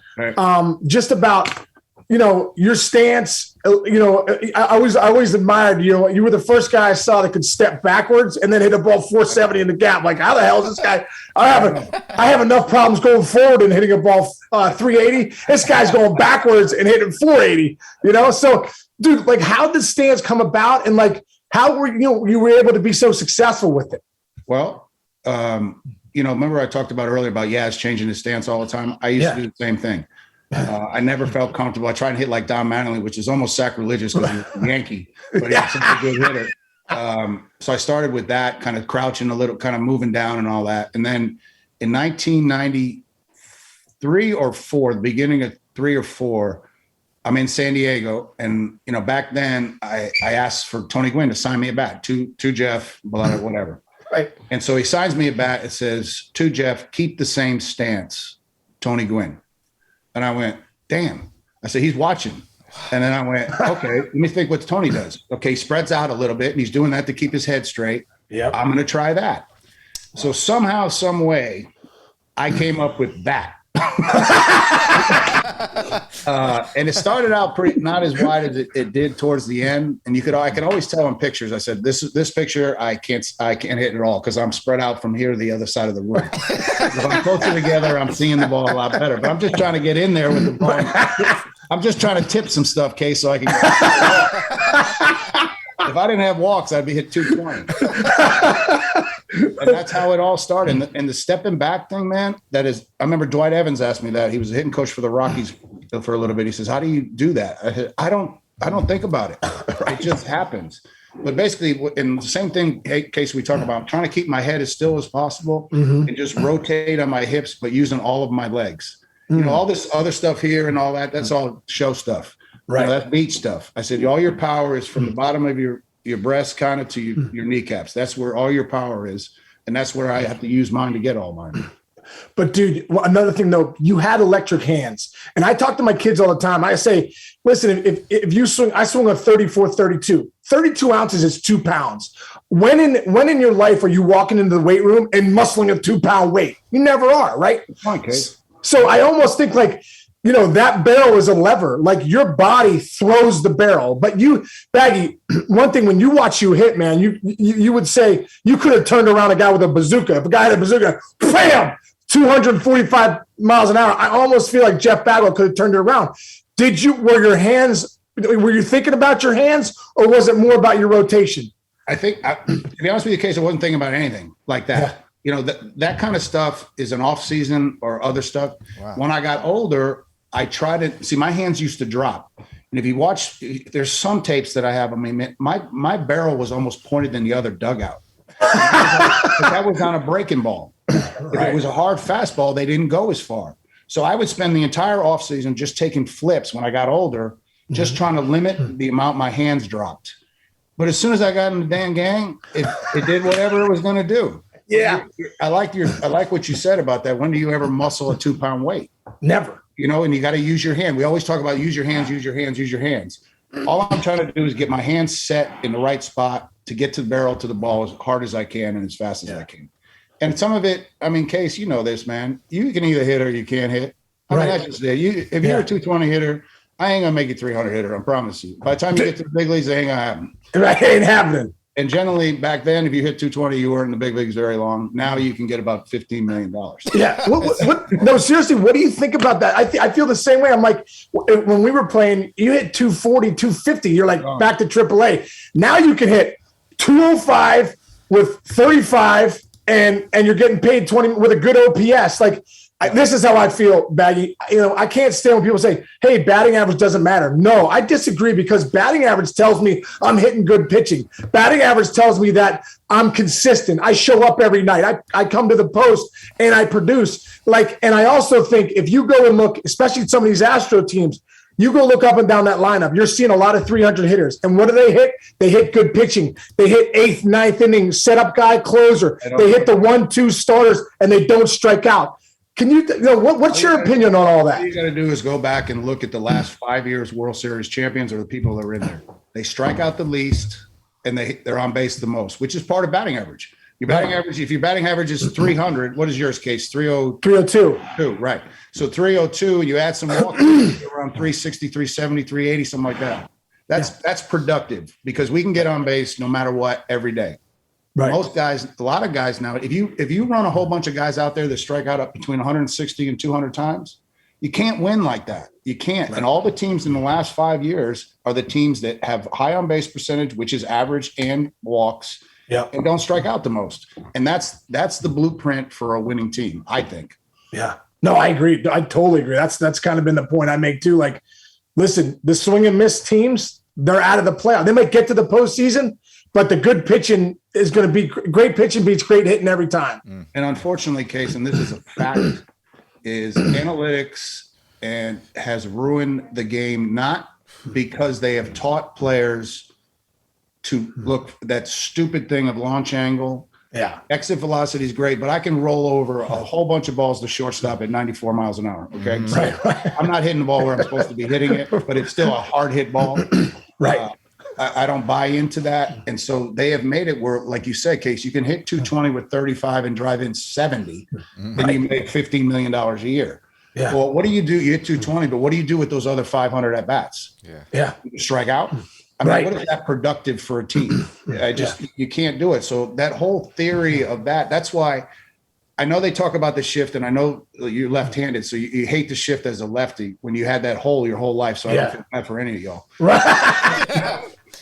just about your stance. I always admired you. You were the first guy I saw that could step backwards and then hit a ball 470 in the gap. Like, how the hell is this guy? I have enough problems going forward and hitting a ball 380. This guy's going backwards and hitting 480. So, dude, like, how did the stance come about, and like, how were you were able to be so successful with it? Well, remember I talked about earlier about Yaz changing his stance all the time. I used to do the same thing. I never felt comfortable. I tried to hit like Don Mattingly, which is almost sacrilegious because he's a Yankee, but he's such a good hitter. So I started with that, kind of crouching a little, kind of moving down and all that. And then in 1993 or 4, the beginning of 3 or 4, I'm in San Diego. And, back then I asked for Tony Gwynn to sign me a bat to Jeff, whatever. Right. And so he signs me a bat. It says, to Jeff, keep the same stance, Tony Gwynn. And I went, damn. I said, he's watching. And then I went, okay, let me think what Tony does. Okay, he spreads out a little bit, and he's doing that to keep his head straight. Yeah, I'm going to try that. So somehow, some way, I came up with that. And it started out not as wide as it did towards the end. And I could always tell in pictures. I said, this picture, I can't hit it all because I'm spread out from here to the other side of the room. If I'm closer together, I'm seeing the ball a lot better. But I'm just trying to get in there with the ball. I'm just trying to tip some stuff, Case, so I can. If I didn't have walks, I'd be hit 220. And that's how it all started. And the stepping back thing, man, that is, I remember Dwight Evans asked me that. He was a hitting coach for the Rockies for a little bit. He says, how do you do that? I said, I don't think about it. It just happens. But basically, and the same thing, Case, we talk about, I'm trying to keep my head as still as possible and just rotate on my hips, but using all of my legs. You know, all this other stuff here and all that, that's all show stuff. Right. You know, that's beach stuff. I said, all your power is from the bottom of your breast kind of to your kneecaps. That's where all your power is. And that's where I have to use mine to get all mine. But dude, another thing though, you had electric hands. And I talk to my kids all the time. I say, listen, if you swing, I swing a 34, 32. 32 ounces is 2 pounds. When in your life are you walking into the weight room and muscling a 2-pound weight? You never are, right? Okay. So I almost think like, you know, that barrel is a lever. Like your body throws the barrel. But you, Baggy, one thing when you watch you hit, man, you would say you could have turned around a guy with a bazooka. If a guy had a bazooka, bam, 245 miles an hour. I almost feel like Jeff Bagwell could have turned it around. Were you thinking about your hands, or was it more about your rotation? I think, to be honest with you, Case, I wasn't thinking about anything like that. Yeah. You know, that kind of stuff is an off season or other stuff. Wow. When I got older, I tried to see my hands used to drop. And if you watch, there's some tapes that I have. I mean, my barrel was almost pointed in the other dugout. That was on a breaking ball. If it was a hard fastball, they didn't go as far. So I would spend the entire offseason just taking flips when I got older, just trying to limit the amount my hands dropped. But as soon as I got in the damn gang, it did whatever it was going to do. Yeah. I like what you said about that. When do you ever muscle a 2-pound weight? Never. You know, and you got to use your hand. We always talk about use your hands, use your hands, use your hands. All I'm trying to do is get my hands set in the right spot to get to the barrel, to the ball as hard as I can and as fast as I can. And some of it, I mean, Case, you know this, man. You can either hit or you can't hit. I mean, that's just it. If you're a 220 hitter, I ain't going to make you 300 hitter, I promise you. By the time you get to the big leagues, it ain't going to happen. It ain't happening. And generally, back then, if you hit 220, you weren't in the big leagues very long. Now you can get about $15 million. Yeah. No, seriously, what do you think about that? I feel the same way. I'm like, when we were playing, you hit 240, 250. You're like back to AAA. Now you can hit 205 with 35, and you're getting paid 20 with a good OPS. Like, this is how I feel, Baggy. You know, I can't stand when people say, hey, batting average doesn't matter. No, I disagree, because batting average tells me I'm hitting good pitching. Batting average tells me that I'm consistent. I show up every night. I come to the post and I produce. And I also think if you go and look, especially some of these Astro teams, you go look up and down that lineup, you're seeing a lot of 300 hitters. And what do they hit? They hit good pitching. They hit 8th, 9th inning, setup guy, closer. They hit the 1-2 starters, and they don't strike out. Can what's your opinion on all that? All you got to do is go back and look at the last 5 years World Series champions or the people that are in there. They strike out the least, and they're on base the most, which is part of batting average. Your batting average, if your batting average is 300, what is yours, Case? 302. Right. So 302, you add some walks, around 360, 370, 380, something like that. That's productive, because we can get on base no matter what every day. Right. Most guys, a lot of guys now, if you run a whole bunch of guys out there that strike out up between 160 and 200 times, you can't win like that. You can't. Right. And all the teams in the last 5 years are the teams that have high on base percentage, which is average and walks, and don't strike out the most. And that's the blueprint for a winning team, I think. Yeah. No, I agree. I totally agree. That's kind of been the point I make too. Like, listen, the swing and miss teams, they're out of the playoff. They might get to the postseason, but the good pitching is going to be great pitching beats great hitting every time. And unfortunately, Case, and this is a fact, is analytics and has ruined the game, not because they have taught players to look that stupid thing of launch angle. Yeah. Exit velocity is great, but I can roll over a whole bunch of balls to shortstop at 94 miles an hour. Okay. So I'm not hitting the ball where I'm supposed to be hitting it, but it's still a hard hit ball. Right. I don't buy into that. And so they have made it where, like you said, Case, you can hit 220 with 35 and drive in 70, and you make $15 million a year. Yeah. Well, what do? You hit 220, but what do you do with those other 500 at bats? Yeah. You strike out. I mean, what is that productive for a team? You can't do it. So that whole theory of that's why I know they talk about the shift, and I know you're left-handed, so you hate the shift as a lefty when you had that hole your whole life. So I don't feel bad for any of y'all. Right.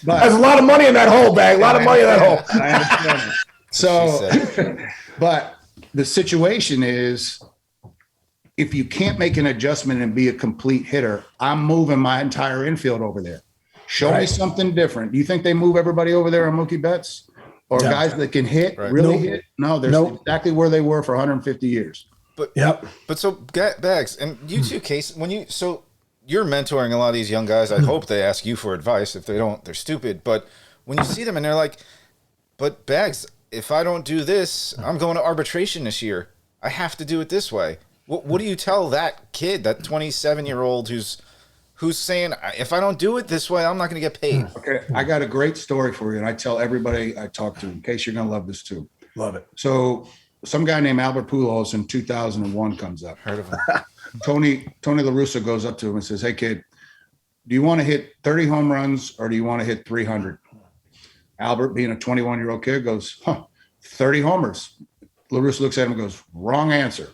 But There's a lot of money in that hole, Bag. A lot of money in that hole. I understand. So, but the situation is, if you can't make an adjustment and be a complete hitter, I'm moving my entire infield over there. Show me something different. Do you think they move everybody over there on Mookie Betts? Or guys that can hit, really hit? No, they're exactly where they were for 150 years. But so Bags, and you too, Case, so you're mentoring a lot of these young guys. I hope they ask you for advice. If they don't, they're stupid. But when you see them and they're like, but Bags, if I don't do this, I'm going to arbitration this year. I have to do it this way. What do you tell that kid, that 27-year-old who's saying, if I don't do it this way, I'm not going to get paid? Okay, I got a great story for you, and I tell everybody I talk to, in case you're going to love this too. Love it. So some guy named Albert Pujols in 2001 comes up. Heard of him. Tony La Russa goes up to him and says, hey, kid, do you want to hit 30 home runs or do you want to hit 300? Albert, being a 21-year-old kid, goes, 30 homers. La Russa looks at him and goes, wrong answer.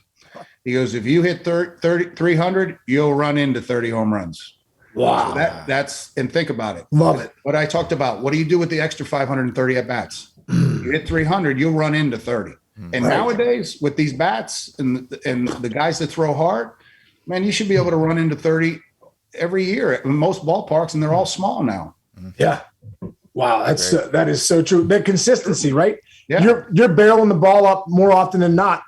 He goes, if you hit 300, you'll run into 30 home runs. Wow. So that's, and think about it. Love it. What I talked about, what do you do with the extra 530 at bats? You hit 300, you'll run into 30. And nowadays with these bats and the guys that throw hard, man, you should be able to run into 30 every year in most ballparks, and they're all small now. Yeah. Wow. That is so true. That consistency, right? Yeah. You're barreling the ball up more often than not.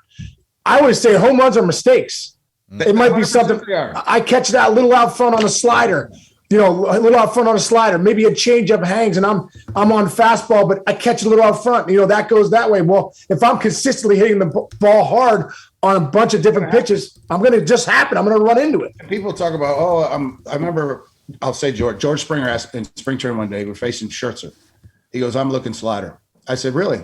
I always say home runs are mistakes. It might be something. I catch that a little out front on a slider, a little out front on a slider. Maybe a changeup hangs and I'm on fastball, but I catch a little out front. that goes that way. Well, if I'm consistently hitting the ball hard on a bunch of different pitches, I'm going to just happen. I'm going to run into it. People talk about, I remember, I'll say George Springer asked in spring training one day, we're facing Scherzer. He goes, I'm looking slider. I said, really?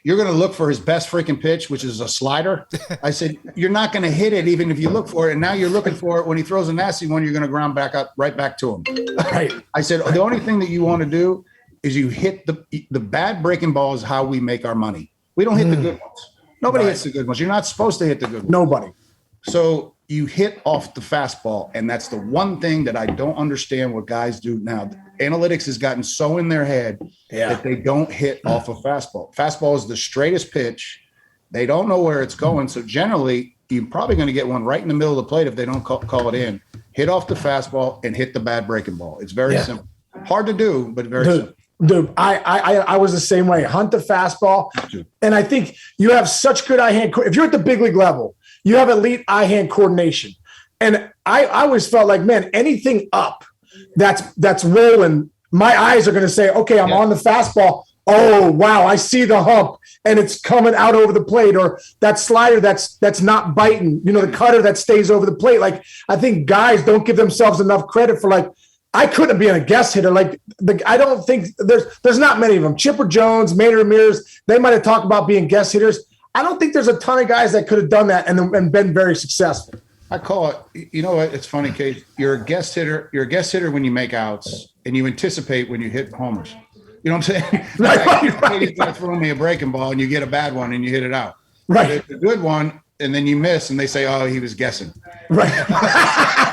You're going to look for his best freaking pitch, which is a slider? I said, you're not going to hit it even if you look for it. And now you're looking for it. When he throws a nasty one, you're going to ground right back to him. Right. I said, the only thing that you want to do is you hit the bad breaking ball is how we make our money. We don't hit the good ones. Nobody hits the good ones. You're not supposed to hit the good ones. Nobody. So you hit off the fastball. And that's the one thing that I don't understand what guys do now. Analytics has gotten so in their head that they don't hit off a fastball. Fastball is the straightest pitch. They don't know where it's going. So generally, you're probably going to get one right in the middle of the plate if they don't call it in. Hit off the fastball and hit the bad breaking ball. It's very simple. Hard to do, but very simple. Dude, I was the same way. Hunt the fastball. And I think you have such good eye-hand. If you're at the big league level, you have elite eye-hand coordination. And I always felt like, man, anything up that's rolling, my eyes are going to say, okay, I'm on the fastball. Oh, wow, I see the hump and it's coming out over the plate, or that slider that's not biting, the cutter that stays over the plate. Like, I think guys don't give themselves enough credit for, like, I couldn't be a guest hitter. Like, I don't think there's not many of them. Chipper Jones, Manny Ramirez, they might have talked about being guest hitters. I don't think there's a ton of guys that could have done that and been very successful. I call it, you know what? It's funny, Case. You're a guest hitter. You're a guest hitter when you make outs, and you anticipate when you hit homers. You know what I'm saying? He's going to throw me a breaking ball, and you get a bad one, and you hit it out. Right. It's a good one, and then you miss, and they say, "Oh, he was guessing." Right.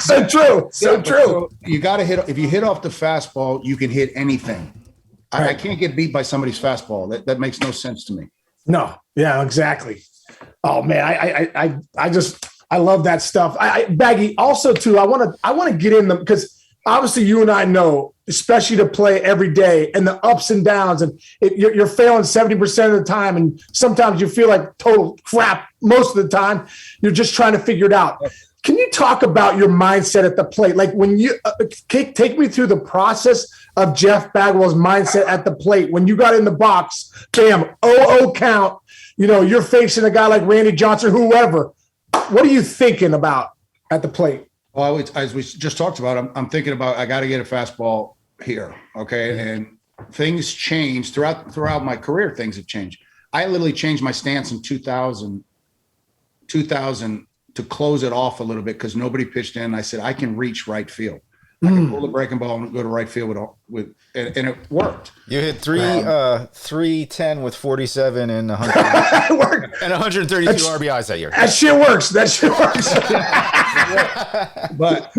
So true. So true. So you got to hit. If you hit off the fastball, you can hit anything. Right. I can't get beat by somebody's fastball. That makes no sense to me. No. Yeah. Exactly. Oh man, I love that stuff. Baggy, also too, I want to get in them because obviously you and I know, especially to play every day and the ups and downs, and you're failing 70% of the time, and sometimes you feel like total crap most of the time. You're just trying to figure it out. Can you talk about your mindset at the plate? Like, when you take me through the process of Jeff Bagwell's mindset at the plate. When you got in the box, bam, 0-0 count. You're facing a guy like Randy Johnson, whoever. What are you thinking about at the plate? Well, as we just talked about, I'm thinking about, I got to get a fastball here. Okay. And things change throughout my career. Things have changed. I literally changed my stance in 2000 to close it off a little bit because nobody pitched in. I said, I can reach right field. I can pull the breaking ball and go to right field and it worked. You hit 310 with 47 and 100 It worked. and 132 RBIs that year. That shit works. That shit works. But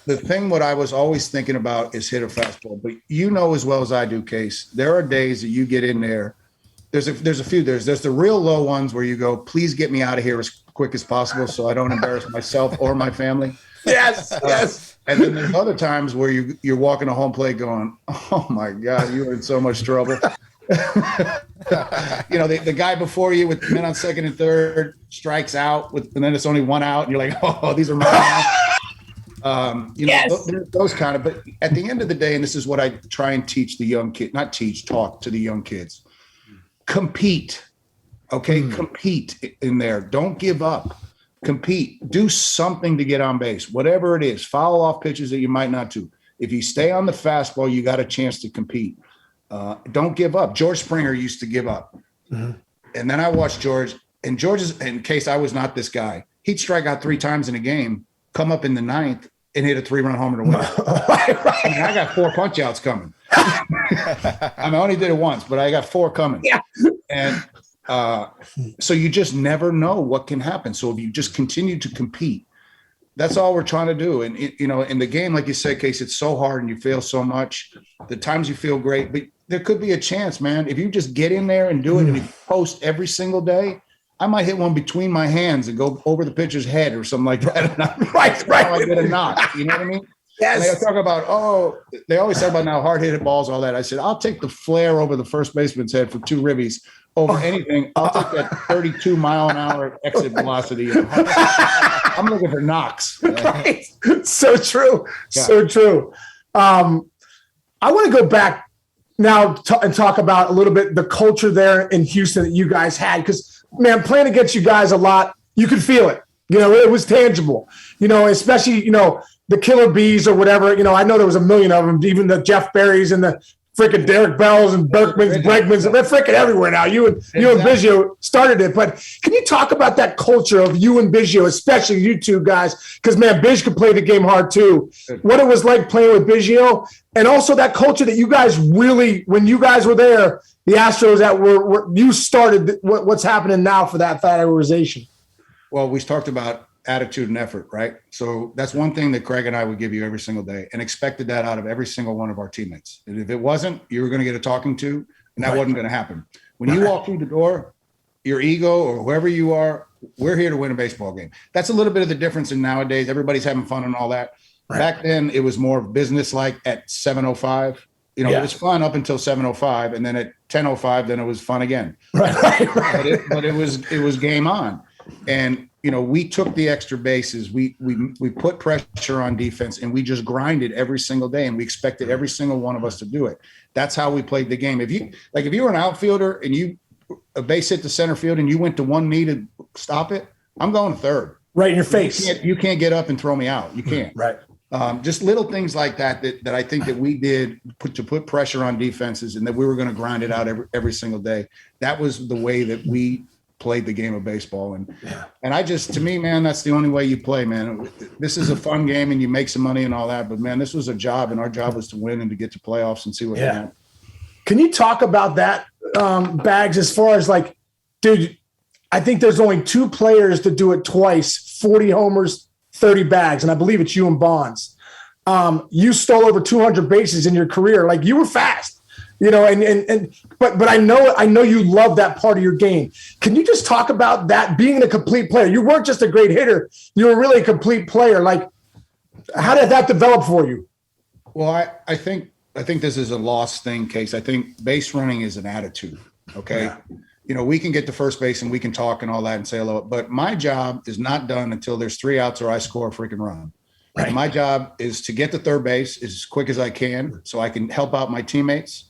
the thing what I was always thinking about is hit a fastball. But you know as well as I do, Case, there are days that you get in there. There's a few. There's the real low ones where you go, please get me out of here as quick as possible so I don't embarrass myself or my family. Yes. And then there's other times where you're walking a home plate going, oh my God, you were in so much trouble. You know, the guy before you with men on second and third strikes out and then it's only one out and you're like, oh, these are mine. You know, those kind of, but at the end of the day, and this is what I try and teach the young kid, talk to the young kids, compete. Okay. Compete in there. Don't give up. Compete, do something to get on base, whatever it is, foul off pitches that you might not do. If you stay on the fastball, you got a chance to compete. Don't give up. George Springer used to give up. And then I watched George, and George's, in case I was not this guy, he'd strike out 3 times in a game, come up in the 9th and hit a 3-run homer to win. I mean, I got 4 punch outs coming. I mean, I only did it once, but I got 4 coming. Yeah. And so you just never know what can happen. So if you just continue to compete, that's all we're trying to do. And, you know, in the game, like you said, Case, it's so hard and you fail so much. The times you feel great, but there could be a chance, man. If you just get in there and do it and you post every single day, I might hit one between my hands and go over the pitcher's head or something like that. Right. I get a knock. You know what I mean? Yes. And they talk about, they always talk about now hard-hitted balls, all that. I said, I'll take the flare over the first baseman's head for 2 ribbies over anything. I'll take that 32 mile an hour exit velocity. I'm looking for knocks. Right. So true. Yeah. So true. I want to go back now and talk about a little bit the culture there in Houston that you guys had. Because, man, playing against you guys a lot, you could feel it. You know, it was tangible. You know, especially, you know, the Killer Bees or whatever. You know, I know there was a million of them, even the Jeff Berries and the freaking Derek Bells and Berkmans, Bregmans. They're freaking everywhere now. You and Biggio started it. But can you talk about that culture of you and Biggio, especially you two guys? Because, man, Biggio could play the game hard too. What it was like playing with Biggio, and also that culture that you guys really, when you guys were there, the Astros that were you started what's happening now for that organization. Well, we talked about attitude and effort, right? So that's one thing that Craig and I would give you every single day, and expected that out of every single one of our teammates. And if it wasn't, you were going to get a talking to, and that wasn't going to happen. When you walk through the door, your ego or whoever you are, we're here to win a baseball game. That's a little bit of the difference in nowadays. Everybody's having fun and all that. Right. Back then, it was more business-like at 7:05. You know, It was fun up until 7:05, and then at 10:05, then it was fun again. Right. But it was game on. And, you know, we took the extra bases. We put pressure on defense, and we just grinded every single day, and we expected every single one of us to do it. That's how we played the game. If you were an outfielder and a base hit to center field and you went to one knee to stop it, I'm going third. Right in your face. You can't get up and throw me out. You can't. Right. Just little things like that I think that we did to put pressure on defenses, and that we were going to grind it out every single day. That was the way that we played the game of baseball. And to me, man, that's the only way you play, man. This is a fun game and you make some money and all that, but man, this was a job, and our job was to win and to get to playoffs and see what can happen. Can you talk about that, Bags, as far as like, dude, I think there's only 2 players to do it twice, 40 homers, 30 bags. And I believe it's you and Bonds. You stole over 200 bases in your career. Like, you were fast. You know, but I know you love that part of your game. Can you just talk about that, being a complete player? You weren't just a great hitter; you were really a complete player. Like, how did that develop for you? Well, I think this is a lost thing, Case. I think base running is an attitude. Okay, you know, we can get to first base and we can talk and all that and say hello, but my job is not done until there's 3 outs or I score a freaking run. Right. And my job is to get to third base as quick as I can, so I can help out my teammates.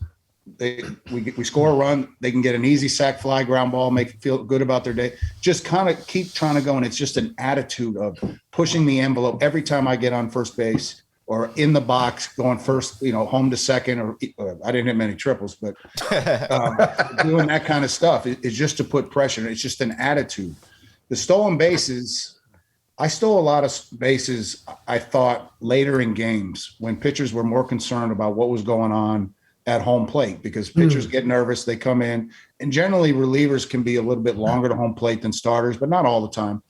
We score a run, they can get an easy sac fly, ground ball, make it feel good about their day. Just kind of keep trying to go. And it's just an attitude of pushing the envelope every time I get on first base or in the box, going first, you know, home to second, or I didn't hit many triples, but doing that kind of stuff is just to put pressure. It's just an attitude. The stolen bases, I stole a lot of bases, I thought, later in games when pitchers were more concerned about what was going on at home plate, because pitchers get nervous, they come in, and generally relievers can be a little bit longer to home plate than starters, but not all the time.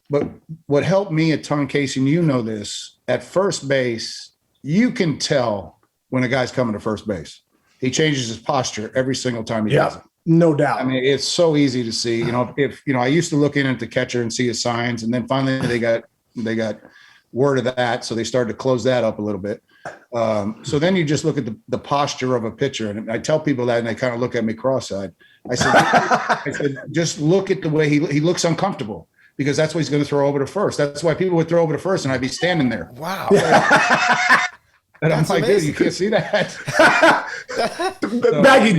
But what helped me a ton, Casey, and you know this, at first base, you can tell when a guy's coming to first base. He changes his posture every single time he does it. No doubt. I mean, it's so easy to see. If I used to look in at the catcher and see his signs, and then finally they got word of that, so they started to close that up a little bit. So then you just look at the posture of a pitcher, and I tell people that, and they kind of look at me cross-eyed. I said, just look at the way he looks uncomfortable, because that's what he's going to throw over to first. That's why people would throw over to first, and I'd be standing there. Wow. And I'm like, amazing. dude, you can't see that.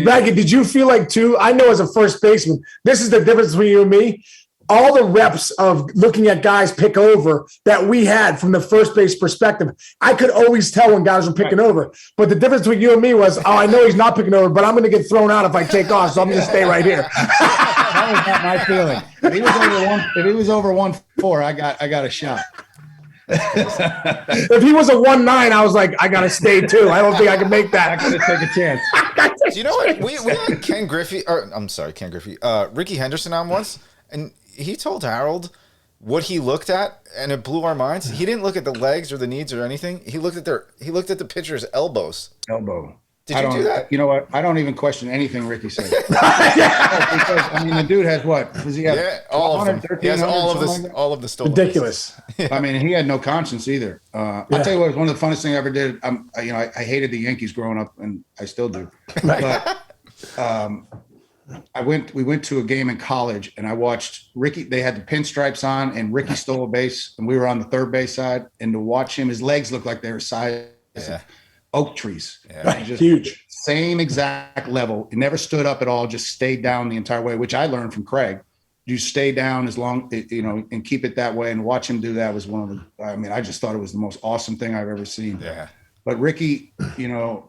Baggy, did you feel like too? I know as a first baseman, this is the difference between you and me. All the reps of looking at guys pick over that we had from the first base perspective, I could always tell when guys were picking over. But the difference between you and me was, I know he's not picking over, but I'm going to get thrown out if I take off, so I'm going to stay right here. That was not my feeling. If he was over 1-4, I got a shot. If he was a 1-9, I was like, I got to stay too. I don't think I can make that. I got to take a chance. Do you know what? We had Ken Griffey, Ricky Henderson on once, and he told Harold what he looked at, and it blew our minds. He didn't look at the legs or the knees or anything. He looked at the pitcher's elbows. Elbow. Did you do that? You know what? I don't even question anything Ricky said. Because, I mean, the dude has what? Does he have? Yeah, all of them. He has all of the stolen. Ridiculous. I mean, he had no conscience either. I'll tell you what, one of the funnest things I ever did. I hated the Yankees growing up, and I still do. But we went to a game in college, and I watched Ricky. They had the pinstripes on, and Ricky stole a base, and we were on the third base side. And to watch him, his legs looked like they were size of oak trees. Yeah. Just Huge. Same exact level. It never stood up at all. Just stayed down the entire way, which I learned from Craig. You stay down as long, and keep it that way. And watch him do that was one of the. I mean, I just thought it was the most awesome thing I've ever seen. Yeah. But Ricky,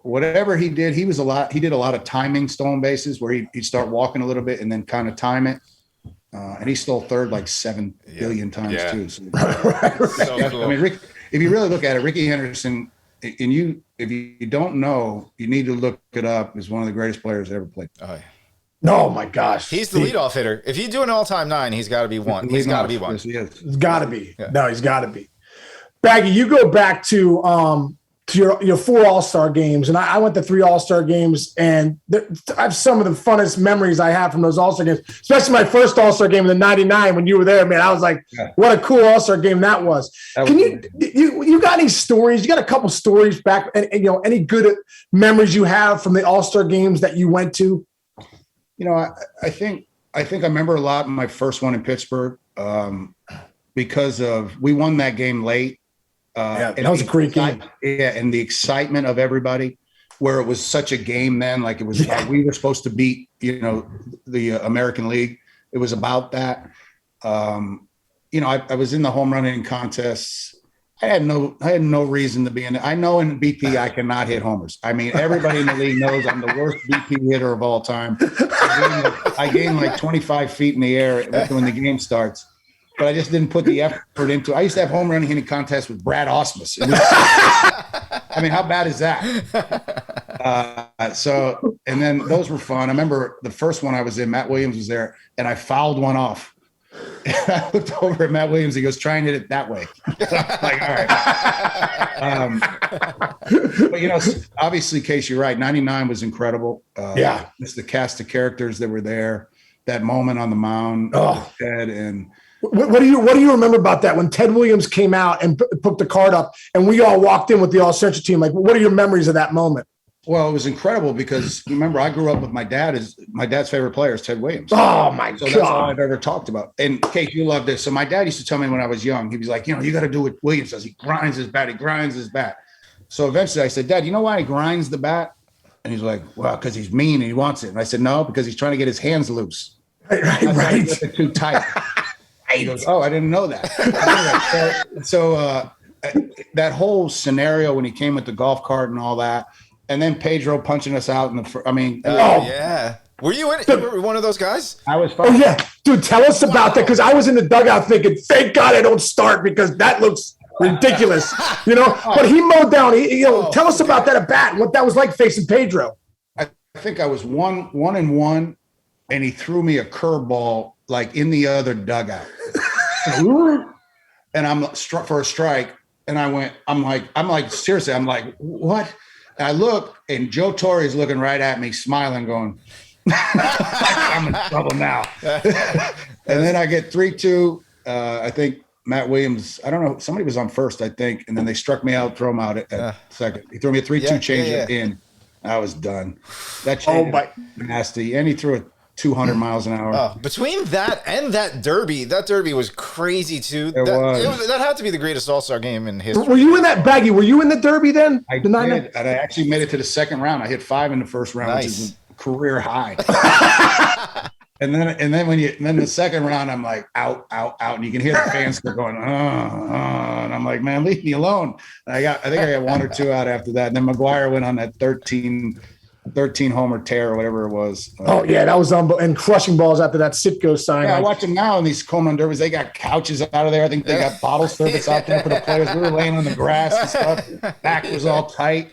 whatever he did, he did a lot of timing stolen bases where he'd start walking a little bit and then kind of time it. And he stole third like 7 billion times too. So, Cool. I mean, Rick, if you really look at it, Ricky Henderson, and if you don't know, you need to look it up, is one of the greatest players ever played. Oh, yeah. Oh my gosh. He's the leadoff hitter. If you do an all-time 9, he's got to be one. He's got to be one. Yes, he is. He's got to be. Yeah. No, he's got to be. Baggy, you go back to your 4 All-Star games, and I went to 3 All-Star games, and I have some of the funnest memories I have from those All-Star games, especially my first All-Star game in the '99 when you were there, man. I was like, what a cool All-Star game that was. Can you got any stories? You got a couple stories back, and any good memories you have from the All-Star games that you went to? I think I remember a lot in my first one in Pittsburgh because we won that game late. And that was a great game. Yeah, and the excitement of everybody, where it was such a game then, like it was we were supposed to beat, the American League. It was about that. I was in the home run hitting contests. I had no reason to be in it. I know in BP I cannot hit homers. I mean, everybody in the league knows I'm the worst BP hitter of all time. I gained like 25 feet in the air when the game starts. But I just didn't put the effort into it. I used to have home run hitting contests with Brad Ausmus. I mean, how bad is that? And then those were fun. I remember the first one I was in, Matt Williams was there, and I fouled one off. And I looked over at Matt Williams. He goes, try and hit it that way. I'm like, all right. But, obviously, Case, you're right. 99 was incredible. It's the cast of characters that were there, that moment on the mound, Ted, and what do you remember about that when Ted Williams came out and put the card up and we all walked in with the All-Central team? Like, what are your memories of that moment? Well, it was incredible because remember, I grew up with my dad's favorite player is Ted Williams. Oh my God. That's all I've ever talked about. And Kate, you love this. So my dad used to tell me when I was young, he was like, you got to do what Williams does. He grinds his bat. So eventually I said, Dad, you know why he grinds the bat? And he's like, well, because he's mean and he wants it. And I said, no, because he's trying to get his hands loose. Right. They're too tight. He goes, oh, I didn't know that. So that whole scenario when he came with the golf cart and all that, and then Pedro punching us out in the. Were you in it? You were one of those guys? I was Oh fine. yeah, dude, tell us about that because I was in the dugout thinking, thank God I don't start because that looks ridiculous, But he mowed down. Tell us about that at bat and what that was like facing Pedro. I think I was 1-1, and he threw me a curveball like in the other dugout, and I'm struck for a strike, and I'm like seriously, I'm like, what? And I look, and Joe Torre is looking right at me, smiling, going, I'm in trouble now. And then I get 3-2. I think Matt Williams, I don't know, somebody was on first, I think, and then they struck me out, throw him out at second. He threw me a 3-2 change in. I was done. That change was nasty, and he threw it 200 miles an hour. Between that and that derby was crazy too. That had to be the greatest All-Star game in history. Were you in that, Baggy? Were you in the derby then? I did, and I actually made it to the second round. I hit 5 in the first round, which is a career high. and then the second round, I'm like out, and you can hear the fans going, and I'm like, man, leave me alone. And I think I got 1 or 2 out after that. And then McGuire went on that 13 homer tear or whatever it was. That was and crushing balls after that Sitco sign. Yeah, I watch them now in these home run derbies. They got couches out of there. I think they got bottle service out there for the players. We were laying on the grass and stuff. Back was all tight.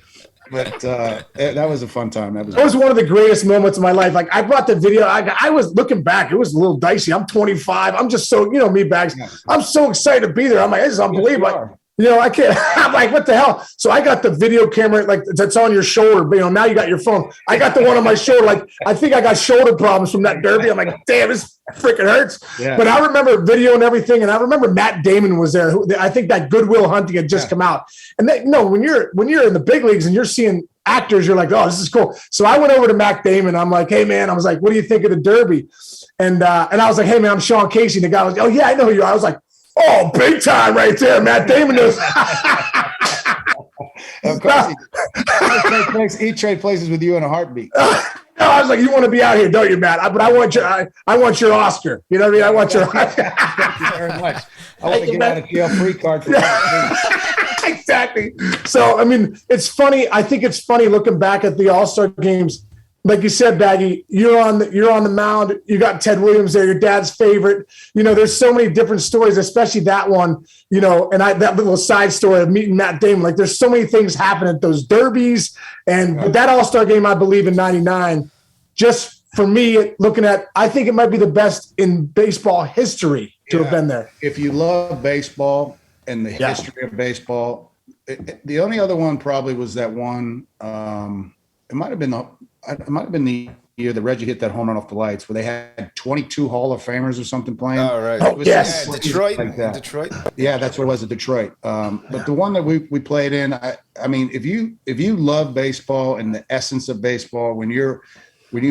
But that was a fun time. That was one of the greatest moments of my life. Like I brought the video. I was looking back. It was a little dicey. I'm 25. I'm just so, me, Bags. I'm so excited to be there. I'm like, this is unbelievable. I can't. I'm like, what the hell? So I got the video camera, like that's on your shoulder. But now you got your phone. I got the one on my shoulder. Like I think I got shoulder problems from that derby. I'm like, damn, this freaking hurts. Yeah. But I remember video and everything, and I remember Matt Damon was there. I think that Good Will Hunting had just come out. And when you're in the big leagues and you're seeing actors, you're like, oh, this is cool. So I went over to Matt Damon. I'm like, hey man, I was like, what do you think of the derby? And I was like, hey man, I'm Sean Casey. And the guy was, oh yeah, I know who you are. I was like, oh, big time right there. Matt Damon knows. Of course, he'd trade places with you in a heartbeat. No, I was like, you want to be out here, don't you, Matt? But I want your Oscar. You know what I mean? I want your Oscar. Thank you very much. I want to get out of jail free card for that. Exactly. So, I mean, it's funny. I think it's funny looking back at the All-Star games. Like you said, Baggy, you're on the mound. You got Ted Williams there, your dad's favorite. There's so many different stories, especially that one. And that little side story of meeting Matt Damon. Like, there's so many things happen at those derbies and that All-Star game. I believe in '99. Just for me, looking at, I think it might be the best in baseball history to have been there. If you love baseball and the history of baseball, the only other one probably was that one. It might have been the year the Reggie hit that home run off the lights where they had 22 Hall of Famers or something playing. Oh, right. Yes. Detroit. Like that. Detroit. Yeah, that's what it was at Detroit. But the one that we played in, I mean, if you love baseball and the essence of baseball, when you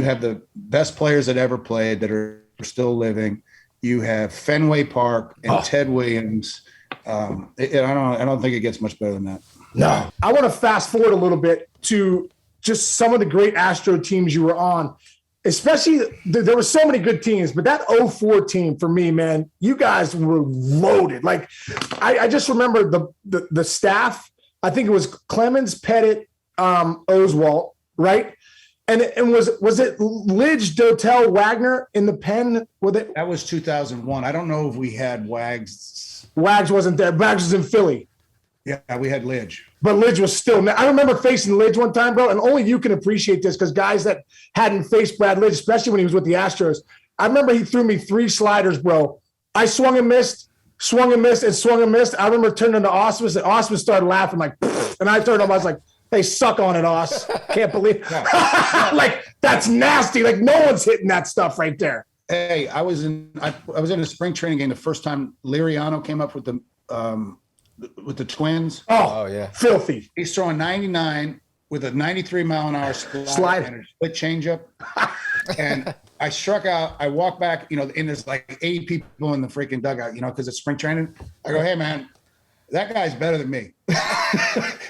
have the best players that ever played that are still living, you have Fenway Park and Ted Williams. I don't think it gets much better than that. No. I want to fast forward a little bit to just some of the great Astro teams you were on, especially there were so many good teams, but that 04 team for me, man, you guys were loaded. Like I just remember the staff. I think it was Clemens, Pettit, Oswalt, right? And was it Lidge, Dotel, Wagner in the pen? That was 2001. I don't know if we had Wags. Wags wasn't there. Wags was in Philly. Yeah, we had Lidge. But Lidge was still – I remember facing Lidge one time, bro, and only you can appreciate this because guys that hadn't faced Brad Lidge, especially when he was with the Astros, I remember he threw me 3 sliders, bro. I swung and missed, and swung and missed. I remember turning to Osmus, and Osmus started laughing like – and I turned to him. I was like, they suck on it, Os. Can't believe – like, that's nasty. Like, no one's hitting that stuff right there. Hey, I was in a spring training game the first time Liriano came up with the Twins. Oh yeah. Filthy. He's throwing 99 with a 93 mile an hour slide and a split changeup. And I struck out. I walk back, and there's like 80 people in the freaking dugout, because it's spring training. I go, hey man, that guy's better than me.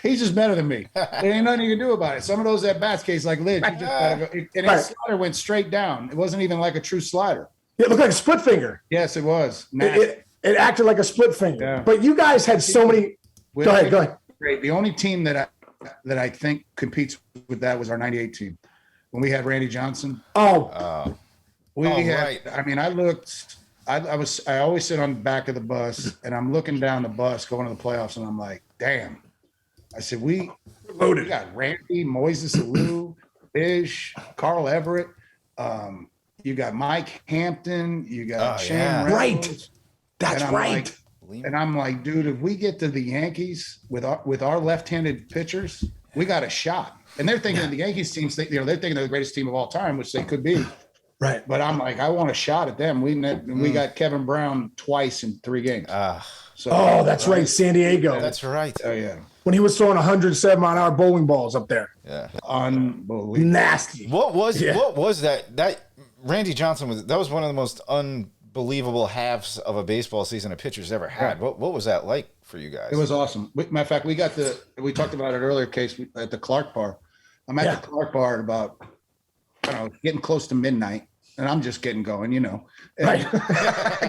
He's just better than me. There ain't nothing you can do about it. Some of those at bats case like Lidge, you just gotta go. And his slider went straight down. It wasn't even like a true slider. It looked like a split finger. Yes, it was. It acted like a split finger. Yeah. But you guys had so many. Go ahead. Great. The only team that I think competes with that was our '98 team. when we had Randy Johnson. Oh, We had, right. I mean, I always sit on the back of the bus and I'm looking down the bus going to the playoffs and I'm like, damn. I said, we got Randy, Moises Alou, Bish, Carl Everett. You got Mike Hampton. You got Shane Reynolds. right. That's right. And I'm like, dude, if we get to the Yankees with our left-handed pitchers, we got a shot. And they're thinking the Yankees team, they're thinking they're the greatest team of all time, which they could be. Right. But I'm like, I want a shot at them. We got Kevin Brown twice in 3 games. That's right. San Diego. That's right. Oh, yeah. When he was throwing 107-mile-an-hour bowling balls up there. Yeah. Unbelievable. Nasty. What was that? That Randy Johnson was one of the most unbelievable halves of a baseball season a pitcher's ever had. What was that like for you guys? It was awesome. Matter of fact, we talked about it earlier, Case, at the Clark Bar. I'm at the Clark Bar at about, I don't know, getting close to midnight, and I'm just getting going, Right.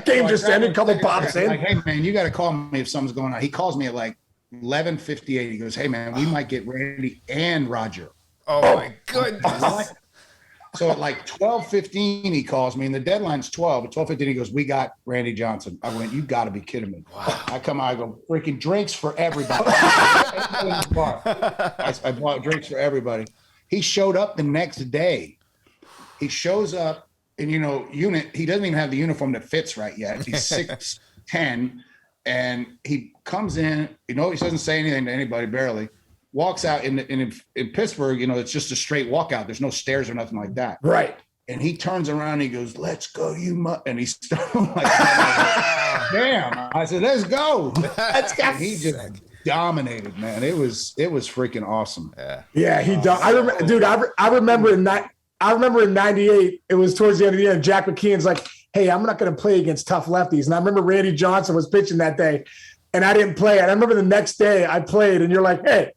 Game just ended, a couple pops in. Like, hey, man, you got to call me if something's going on. He calls me at like 11:58. He goes, hey, man, we might get Randy and Roger. Oh, my goodness. So at like 12:15, he calls me, and the deadline's 12. At 12:15, he goes, we got Randy Johnson. I went, you got to be kidding me. Wow. I come out, I go, freaking drinks for everybody. I bought drinks for everybody. He showed up the next day. He shows up, and he doesn't even have the uniform that fits right yet. He's 6'10", and he comes in, he doesn't say anything to anybody, barely. Walks out in Pittsburgh, it's just a straight walkout. There's no stairs or nothing like that. Right. And he turns around and he goes, let's go, and he starts like, damn. I said, let's go. Let's go. And he just dominated, man. It was freaking awesome. Yeah, he done. I remember, dude. I remember in 98. It was towards the end of the year. And Jack McKeon's like, "Hey, I'm not going to play against tough lefties." And I remember Randy Johnson was pitching that day, and I didn't play. And I remember the next day I played, and you're like, "Hey,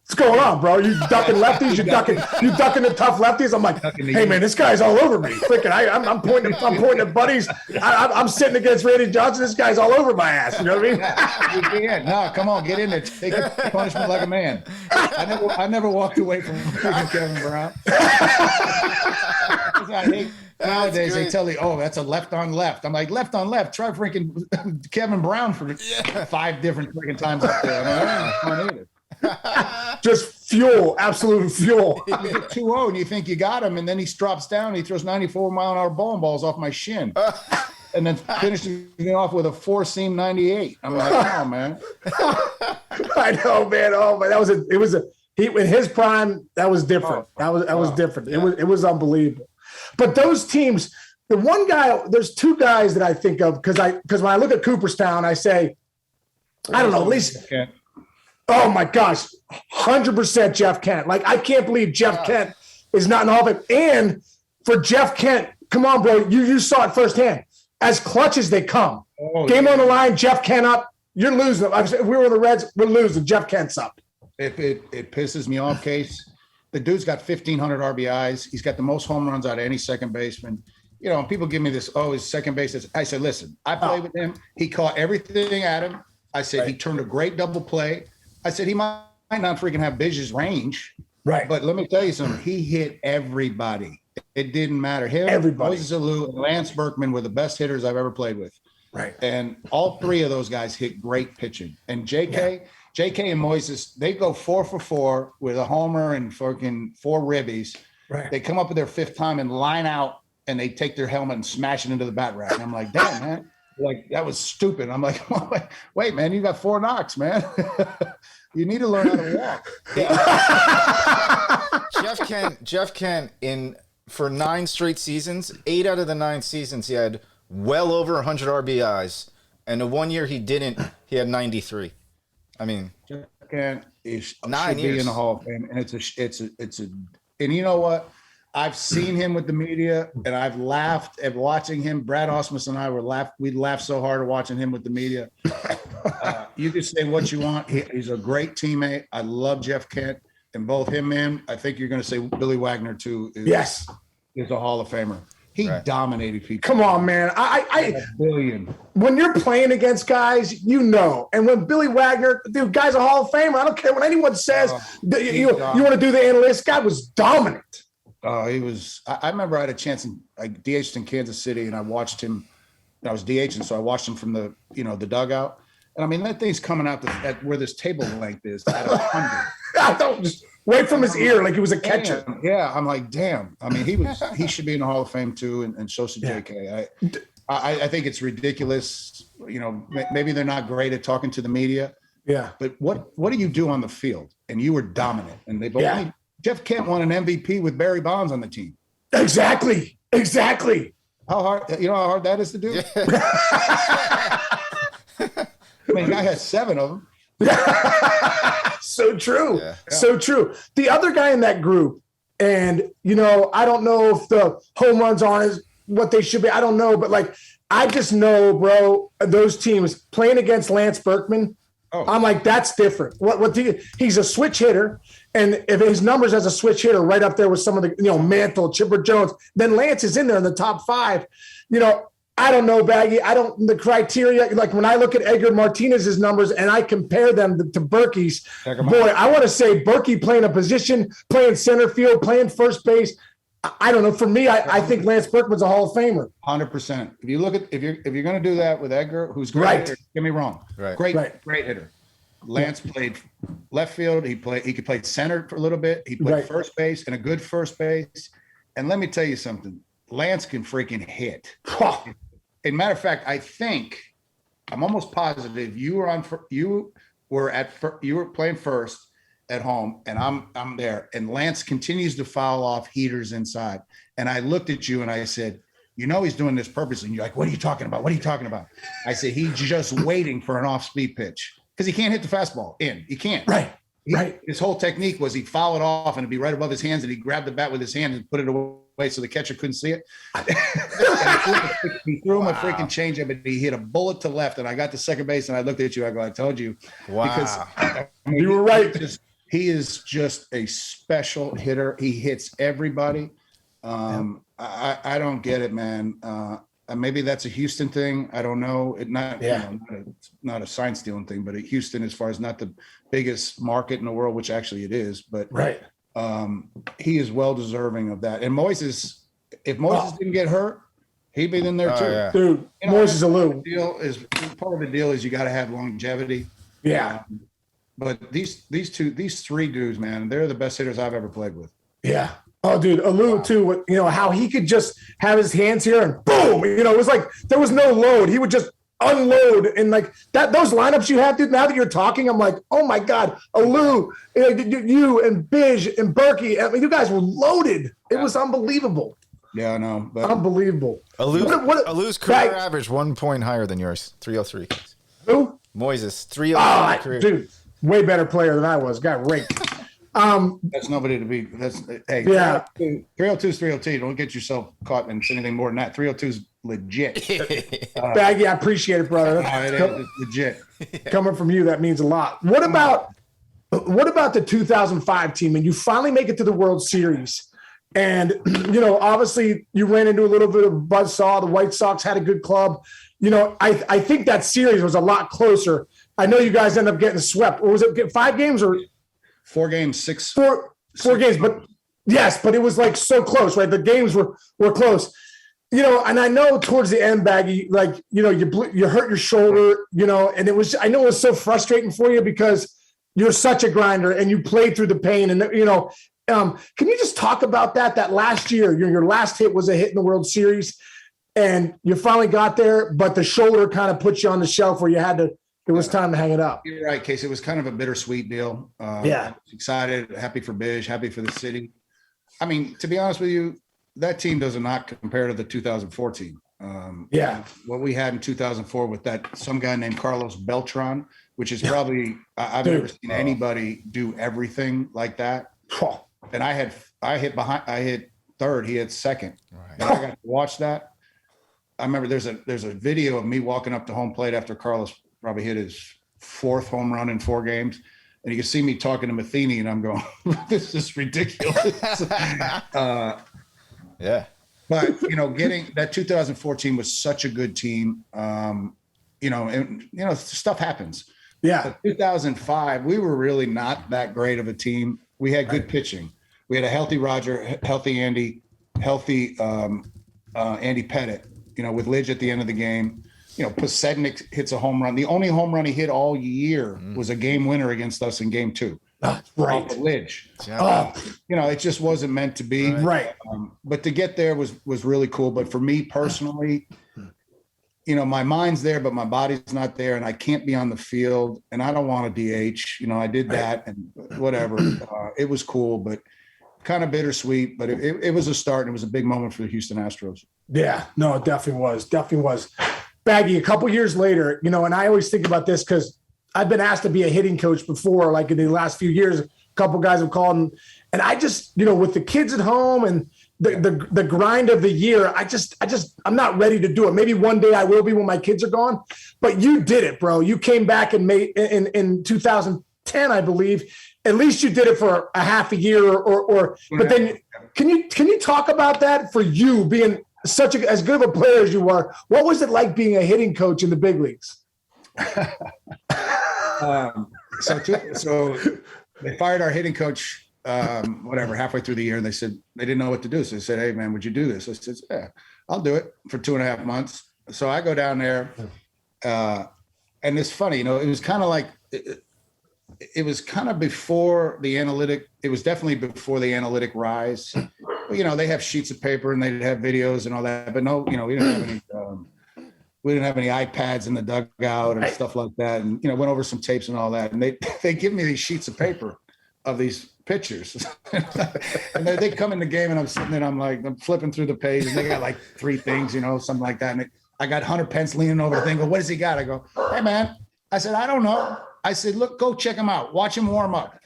what's going on, bro? You ducking lefties? You ducking the tough lefties?" I'm like, "Hey, man, this guy's all over me." Freaking, I'm pointing at buddies. I'm sitting against Randy Johnson. This guy's all over my ass. You know what I mean? No, come on, get in there. Take your punishment like a man. I never walked away from freaking Kevin Brown. I hate nowadays they tell you, "Oh, that's a left on left." I'm like, left on left. Try freaking Kevin Brown for 5 different freaking times up there. I don't know. Just fuel, absolute fuel. You get 2-0 and you think you got him, and then he drops down and he throws 94-mile-an-hour bowling balls off my shin. And then finishes me off with a 4-seam 98. I'm like, oh, man. I know, man. Oh, man, in his prime, that was different. That was different. Yeah. It was unbelievable. But those teams, there's 2 guys that I think of because when I look at Cooperstown, I say, I don't know, at least. Okay. Oh my gosh, 100% Jeff Kent. Like, I can't believe Jeff Kent is not in the Hall of Fame. And for Jeff Kent, come on, bro, you saw it firsthand. As clutch as they come. Game on the line, Jeff Kent up, you're losing. If we were the Reds, we're losing. Jeff Kent's up. It pisses me off, Case. The dude's got 1,500 RBIs. He's got the most home runs out of any second baseman. People give me this, his second base. I said, listen, I played with him. He caught everything at him. I said, He turned a great double play. I said, he might not freaking have Bish's range. Right. But let me tell you something. He hit everybody. It didn't matter. Everybody. Moises Alou and Lance Berkman were the best hitters I've ever played with. Right. And all 3 of those guys hit great pitching. And JK and Moises, they go 4 for 4 with a homer and fucking 4 ribbies. Right. They come up with their 5th time and line out, and they take their helmet and smash it into the bat rack. And I'm like, damn, man. Like, that was stupid. I'm like, wait, man, you got 4 knocks, man. You need to learn how to walk. Jeff Kent for 9 straight seasons, 8 out of the 9 seasons, he had well over 100 RBIs. And the one year he didn't, he had 93. I mean, Jeff Kent should 9 years be in the Hall of Fame. And and you know what? I've seen him with the media, and I've laughed at watching him. Brad Osmus and I we'd laugh so hard at watching him with the media. You can say what you want. He's a great teammate. I love Jeff Kent, and both him and I think you're going to say Billy Wagner too. Is a Hall of Famer. He dominated people. Come on, man. I billion. When you're playing against guys, and when Billy Wagner, dude, guy's a Hall of Famer. I don't care what anyone says. You want to do the analytics. Guy was dominant. He was. I remember I had a chance I DH'd in Kansas City, and I watched him. I was DHing, so I watched him from the the dugout. And I mean, that thing's coming out at where this table length is at 100. I don't just right from his ear like he was a catcher. Yeah, I'm like, damn. I mean, he should be in the Hall of Fame too, and so should JK. I think it's ridiculous. Maybe they're not great at talking to the media. Yeah. But what do you do on the field? And you were dominant. And they've only Jeff Kent won an MVP with Barry Bonds on the team. Exactly. How hard how hard that is to do? I mean, the guy has 7 of them. So true. Yeah. So true. The other guy in that group, and I don't know if the home runs aren't what they should be. I don't know, but like I just know, bro, those teams playing against Lance Berkman. Oh. I'm like, that's different. He's a switch hitter, and if his numbers as a switch hitter right up there with some of the Mantle, Chipper Jones, then Lance is in there in the top 5. I don't know, Baggy. The criteria, like when I look at Edgar Martinez's numbers and I compare them to Berkey's, boy, I want to say Berkey playing a position, playing center field, playing first base. I don't know. For me, I think Lance Berkman's a Hall of Famer. 100%. If you look at if you're going to do that with Edgar, who's great, right. Hitter, get me wrong, right. Great hitter. Lance played left field. He could play center for a little bit. He played first base and a good first base. And let me tell you something. Lance can freaking hit. As a matter of fact, I'm almost positive you were playing first at home, and I'm there, and Lance continues to foul off heaters inside. And I looked at you and I said, he's doing this purposely. And you're like, what are you talking about? What are you talking about? I said, he's just waiting for an off-speed pitch because he can't hit the fastball in. He can't. Right. His whole technique was he'd foul it off and it'd be right above his hands, and he'd grab the bat with his hand and put it away so the catcher couldn't see it. He threw him a freaking changeup, and he hit a bullet to left. And I got to second base, and I looked at you. I go, I told you. Wow. Because you were right. He is just a special hitter. He hits everybody. I don't get it, man. Maybe that's a Houston thing. I don't know. Not a sign stealing thing, but Houston, as far as not the biggest market in the world, which actually it is, but he is well deserving of that. And Moises, if Moises didn't get hurt, he'd be in there too. Yeah. Dude, Moises is a little part of the deal is you got to have longevity. Yeah. But these 3 dudes, man, they're the best hitters I've ever played with. Yeah. Oh, dude, Alou too. How he could just have his hands here and boom. It was like there was no load. He would just unload, and like that. Those lineups you have, dude. Now that you're talking, I'm like, oh my god, Alou, you and Bish and Berkey. I mean, you guys were loaded. It was unbelievable. Yeah, I know. But unbelievable. Alou's career average 1 point higher than yours. 303. Who? Moises 303 career. Dude, way better player than I was. Got raked. That's nobody to be. That's 302 is 302. Don't get yourself caught in anything more than that. 302 is legit. Baggy, I appreciate it, brother. It's legit. Coming from you, that means a lot. What about the 2005 team? And you finally make it to the World Series, and obviously you ran into a little bit of buzzsaw. The White Sox had a good club. I think that series was a lot closer. I know you guys ended up getting swept. Or was it 5 games or? 4 games, 6. Four games, but yes, but it was like so close, right? The games were close, and I know towards the end, Baggy, like, you hurt your shoulder, and I know it was so frustrating for you because you're such a grinder and you played through the pain. And, can you just talk about that last year, your last hit was a hit in the World Series and you finally got there, but the shoulder kind of put you on the shelf where it was time to hang it up. You're right, Casey. It was kind of a bittersweet deal. Excited, happy for Bish, happy for the city. I mean, to be honest with you, that team does not compare to the 2014. What we had in 2004 with some guy named Carlos Beltran, which is probably I've never seen anybody do everything like that. And I hit third, he hit second. Right. And I got to watch that. I remember there's a video of me walking up to home plate after Carlos probably hit his 4th home run in 4 games. And you can see me talking to Matheny, and I'm going, this is ridiculous. But, getting that 2014 was such a good team. Stuff happens. Yeah. But 2005, we were really not that great of a team. We had good pitching. We had a healthy Roger, healthy Andy, healthy Andy Pettit, with Lidge at the end of the game. Posednik hits a home run. The only home run he hit all year was a game winner against us in game 2. Right. Lidge. Yeah. It just wasn't meant to be. Right. But to get there was really cool. But for me personally, my mind's there, but my body's not there, and I can't be on the field, and I don't want to DH. I did that and whatever. It was cool, but kind of bittersweet. But it was a start, and it was a big moment for the Houston Astros. Yeah, no, it definitely was. Definitely was. Baggy, a couple years later, and I always think about this because I've been asked to be a hitting coach before, like in the last few years, a couple guys have called, and I just, with the kids at home and the grind of the year, I'm not ready to do it. Maybe one day I will be when my kids are gone, but you did it, bro. You came back and made in 2010, I believe. At least you did it for a half a year but then can you talk about that for you being as good of a player as you are? What was it like being a hitting coach in the big leagues? So they fired our hitting coach, halfway through the year, and they said they didn't know what to do. So they said, "Hey, man, would you do this?" I said, "Yeah, I'll do it for 2.5 months." So I go down there, and it's funny, it was kind of like it was kind of before the analytic. It was definitely before the analytic rise. They have sheets of paper and they'd have videos and all that, but no, we didn't have any iPads in the dugout and stuff like that. And, went over some tapes and all that. And they give me these sheets of paper of these pictures. And they come in the game and I'm sitting there, I'm flipping through the page and they got like 3 things, something like that. And I got Hunter Pence leaning over the thing. Go, what does he got? I go, hey, man. I said, I don't know. I said, look, go check him out. Watch him warm up.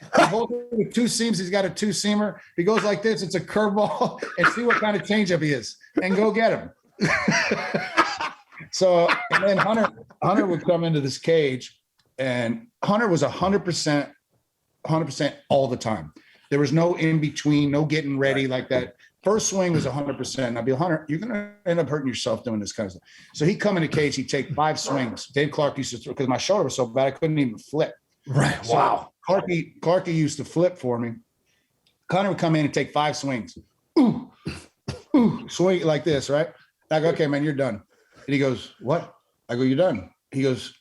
With 2 seams, he's got a 2-seamer. He goes like this. It's a curveball. And see what kind of changeup he is. And go get him. So, and then Hunter would come into this cage, and Hunter was 100% all the time. There was no in between, no getting ready like that. First swing was 100%. And I'd be, Hunter, you're going to end up hurting yourself doing this kind of stuff. So he'd come in the cage, he'd take 5 swings. Dave Clark used to throw, because my shoulder was so bad, I couldn't even flip. Right. So wow. Clarky used to flip for me. Hunter would come in and take 5 swings. Ooh, swing like this, right? I go, okay, man, you're done. And he goes, what? I go, you're done. He goes,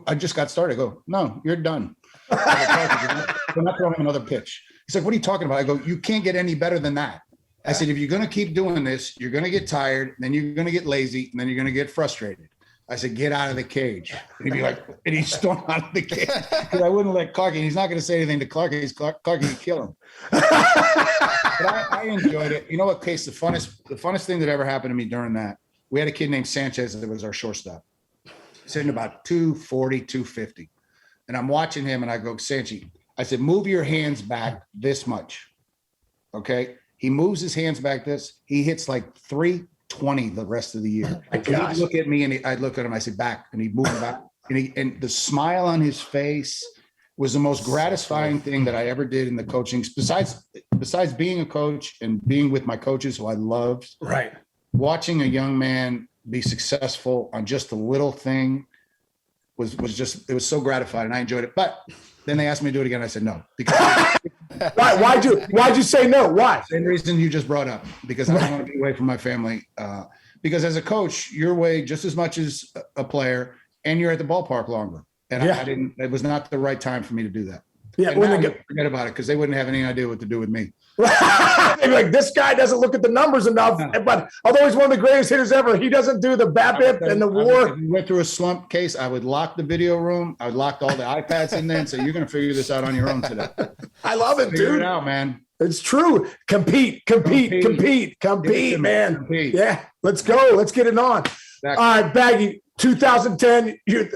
I just got started. I go, no, you're done. We're not throwing another pitch. He's like, what are you talking about? I go, you can't get any better than that. I said, if you're going to keep doing this, you're going to get tired, then you're going to get lazy, and then you're going to get frustrated. I said, get out of the cage. And he'd be like, and he'd storm out of the cage. Because I wouldn't let Clarky, and he's not going to say anything to Clarky. Clarky would kill him. But I enjoyed it. You know what, Case, the funnest thing that ever happened to me during that, we had a kid named Sanchez that was our shortstop. He's hitting about 240, 250. And I'm watching him, and I go, Sanchi, I said, move your hands back this much. Okay? He moves his hands back this. He hits like 320 the rest of the year. He'd look at me, and I'd look at him. I said, back. And he'd move him back. And the smile on his face was the most gratifying thing that I ever did in the coaching. Besides being a coach and being with my coaches who I loved. Right. Watching a young man be successful on just a little thing was just, it was so gratifying, and I enjoyed it. But then they asked me to do it again. I said no. Because why'd you say no? Why? Same reason you just brought up, because I don't want to be away from my family. Because as a coach, you're away just as much as a player, and you're at the ballpark longer. And I didn't, it was not the right time for me to do that. Yeah, forget about it, because they wouldn't have any idea what to do with me. They'd be like, this guy doesn't look at the numbers enough. But although he's one of the greatest hitters ever, he doesn't do the BABIP and the WAR. If we went through a slump Case, I would lock the video room. I would lock all the iPads in there and say, you're going to figure this out on your own today. I love it, figure dude. It out, man. It's true. Compete, man. Compete. Yeah, let's go. Let's get it on. Exactly. All right, Baggy. 2010, you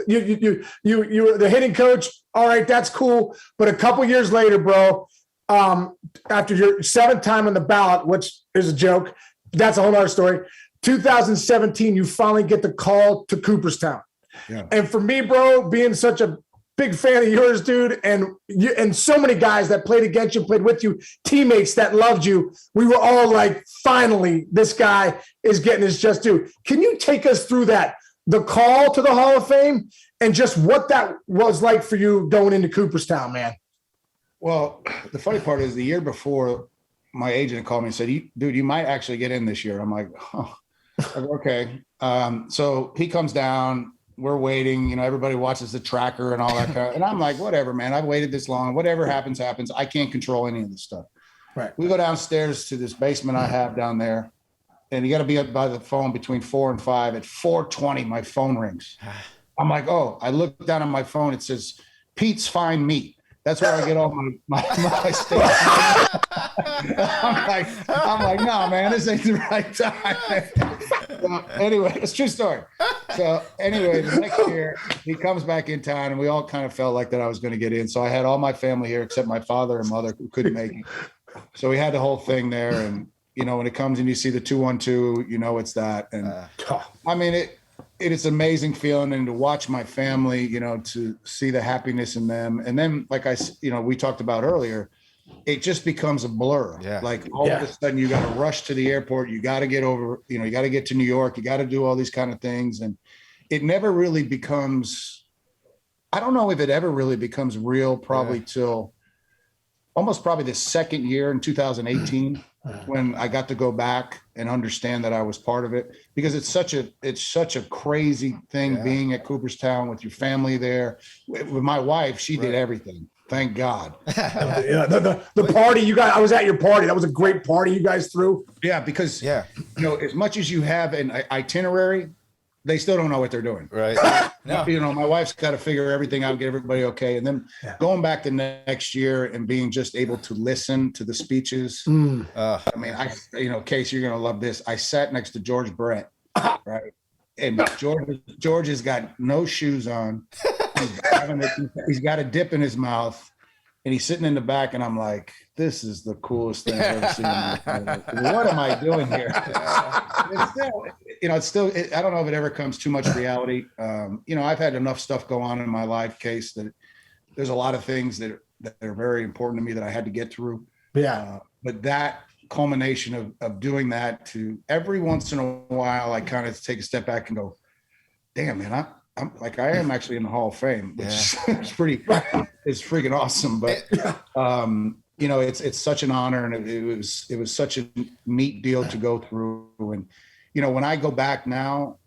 were the hitting coach. All right, that's cool. But a couple years later, bro, after your 7th time on the ballot, which is a joke, that's a whole other story. 2017, you finally get the call to Cooperstown. Yeah. And for me, bro, being such a big fan of yours, dude, and so many guys that played against you, played with you, teammates that loved you, we were all like, finally, this guy is getting his just due. Can you take us through that? The call to the Hall of Fame, and just what that was like for you going into Cooperstown, man. Well, the funny part is the year before my agent called me and said, dude, you might actually get in this year. I'm like, oh, okay. So he comes down, we're waiting, you know, everybody watches the tracker and all that kind of, and I'm like, whatever, man, I've waited this long. Whatever happens, happens. I can't control any of this stuff. Right. We go downstairs to this basement I have down there, and you got to be up by the phone between 4 and 5. At 4:20, my phone rings. I'm like, oh, I look down on my phone. It says, Pete's Fine Meat. That's where I get all my steak. I'm like, no, man, this ain't the right time. So, anyway, it's a true story. So anyway, the next year he comes back in town, and we all kind of felt like that I was going to get in. So I had all my family here except my father and mother who couldn't make it. So we had the whole thing there, and you know, when it comes and you see the 2-1-2, you know it's that. And I mean, it is amazing feeling, and to watch my family, you know, to see the happiness in them. And then, like we talked about earlier, it just becomes a blur. Yeah. Like all of a sudden you got to rush to the airport. You got to get over, you know, you got to get to New York. You got to do all these kind of things. And it never really becomes, I don't know if it ever really becomes real, probably till almost probably the second year in 2018 when I got to go back and understand that I was part of it, because it's such a crazy thing being at Cooperstown with your family there. With my wife, she did everything. Thank God. The party you guys, I was at your party. That was a great party you guys threw. Yeah, because you know, as much as you have an itinerary, they still don't know what they're doing. Right. No. You know, my wife's got to figure everything out, get everybody okay. And then going back the next year and being just able to listen to the speeches. I mean, you know, Case, you're going to love this. I sat next to George Brett, right? And George has got no shoes on. He's got a dip in his mouth, and he's sitting in the back, and I'm like, this is the coolest thing I've ever seen. What am I doing here? It's still, I don't know if it ever comes too much reality. You know, I've had enough stuff go on in my life, Case, that there's a lot of things that are very important to me that I had to get through. Yeah. But that culmination of doing that, to every once in a while, I kind of take a step back and go, damn, man, I'm like, I am actually in the Hall of Fame, which is it's freaking awesome. But, you know, it's such an honor, and it was such a neat deal to go through. And, you know, when I go back now,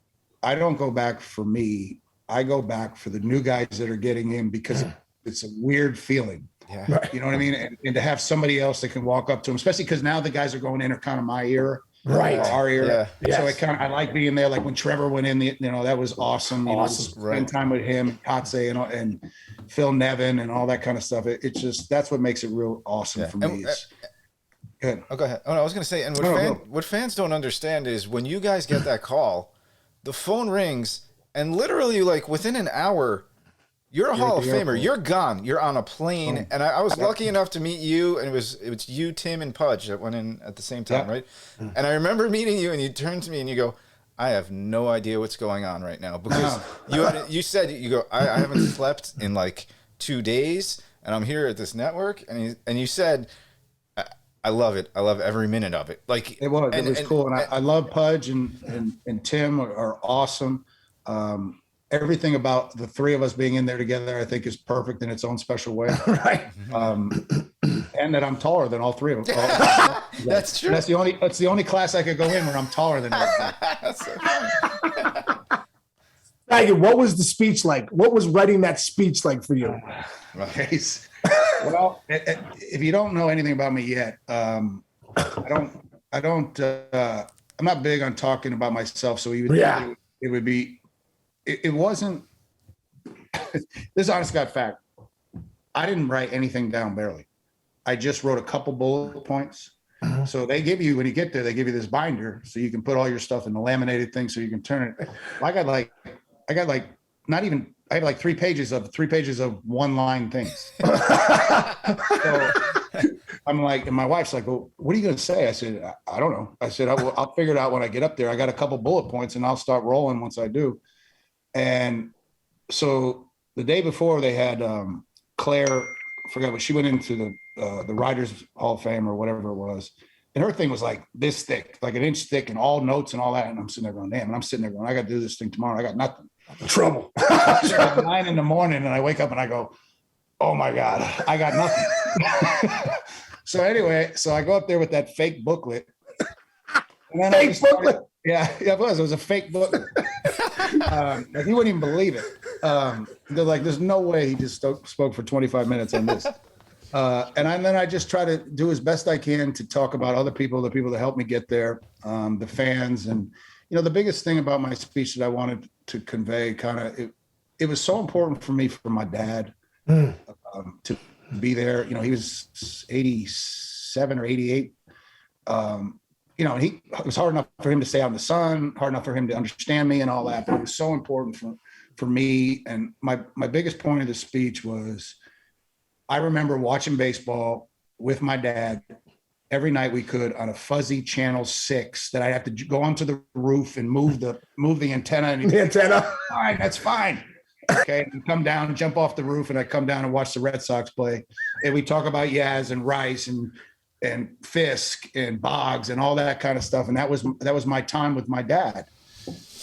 I don't go back for me. I go back for the new guys that are getting in, because it's a weird feeling. Yeah. Right. You know what I mean? And to have somebody else that can walk up to them, especially because now the guys are going in are kind of my era. Right. Our era. Yeah. So I like being there. Like when Trevor went in, you know, that was awesome. You know, spend time with him, Kotze, and Phil Nevin and all that kind of stuff. It's just, that's what makes it real awesome for me. Good. Oh, go ahead. Oh, no, I was going to say, and what fans don't understand is when you guys get that call, the phone rings, and literally like within an hour, you're a Hall of Famer. You're gone. You're on a plane. And I was lucky enough to meet you, and it was you, Tim, and Pudge that went in at the same time, right? And I remember meeting you, and you turned to me and you go, I have no idea what's going on right now, because you said, you go, I haven't slept in like 2 days, and I'm here at this network, and you said, I love it. I love every minute of it. Like it was cool, and I love Pudge and Tim are awesome. Everything about the three of us being in there together, I think, is perfect in its own special way. Right. And that I'm taller than all three of them. That's true. That's the only class I could go in where I'm taller than everybody. That's so funny. Baggy, what was the speech like? What was writing that speech like for you? Well, if you don't know anything about me yet, I'm not big on talking about myself. So it would be. It wasn't. This honest God fact. I didn't write anything down, barely. I just wrote a couple bullet points. So they give you, when you get there, they give you this binder so you can put all your stuff in the laminated thing so you can turn it. I got like 3 pages of one-line things. So I'm like, and my wife's like, well, what are you going to say? I said, I don't know. I said, I'll figure it out when I get up there. I got a couple bullet points and I'll start rolling once I do. And so the day before they had Claire, I forgot what, she went into the Writers Hall of Fame or whatever it was. And her thing was like this thick, like an inch thick, and all notes and all that. And I'm sitting there going, damn. And I'm sitting there going, I got to do this thing tomorrow. I got nothing. Trouble. It's like 9 a.m. and I wake up and I go, oh my God, I got nothing. So anyway, so I go up there with that fake booklet. And then Fake booklet? Yeah, it was. It was a fake booklet. He wouldn't even believe it. They're like, there's no way he just spoke for 25 minutes on this. Then I just try to do as best I can to talk about other people, the people that helped me get there, the fans. And, the biggest thing about my speech that I wanted to convey it was so important for me, for my dad to be there. He was 87 or 88. It was hard enough for him to stay out in the sun, hard enough for him to understand me and all that, but it was so important for me. And my biggest point of the speech was, I remember watching baseball with my dad every night we could on a fuzzy channel 6 that I have to go onto the roof and move the antenna. And The antenna. Fine, that's fine. Okay, and come down and jump off the roof, and I come down and watch the Red Sox play. And we talk about Yaz and Rice and Fisk and Boggs and all that kind of stuff. And that was my time with my dad.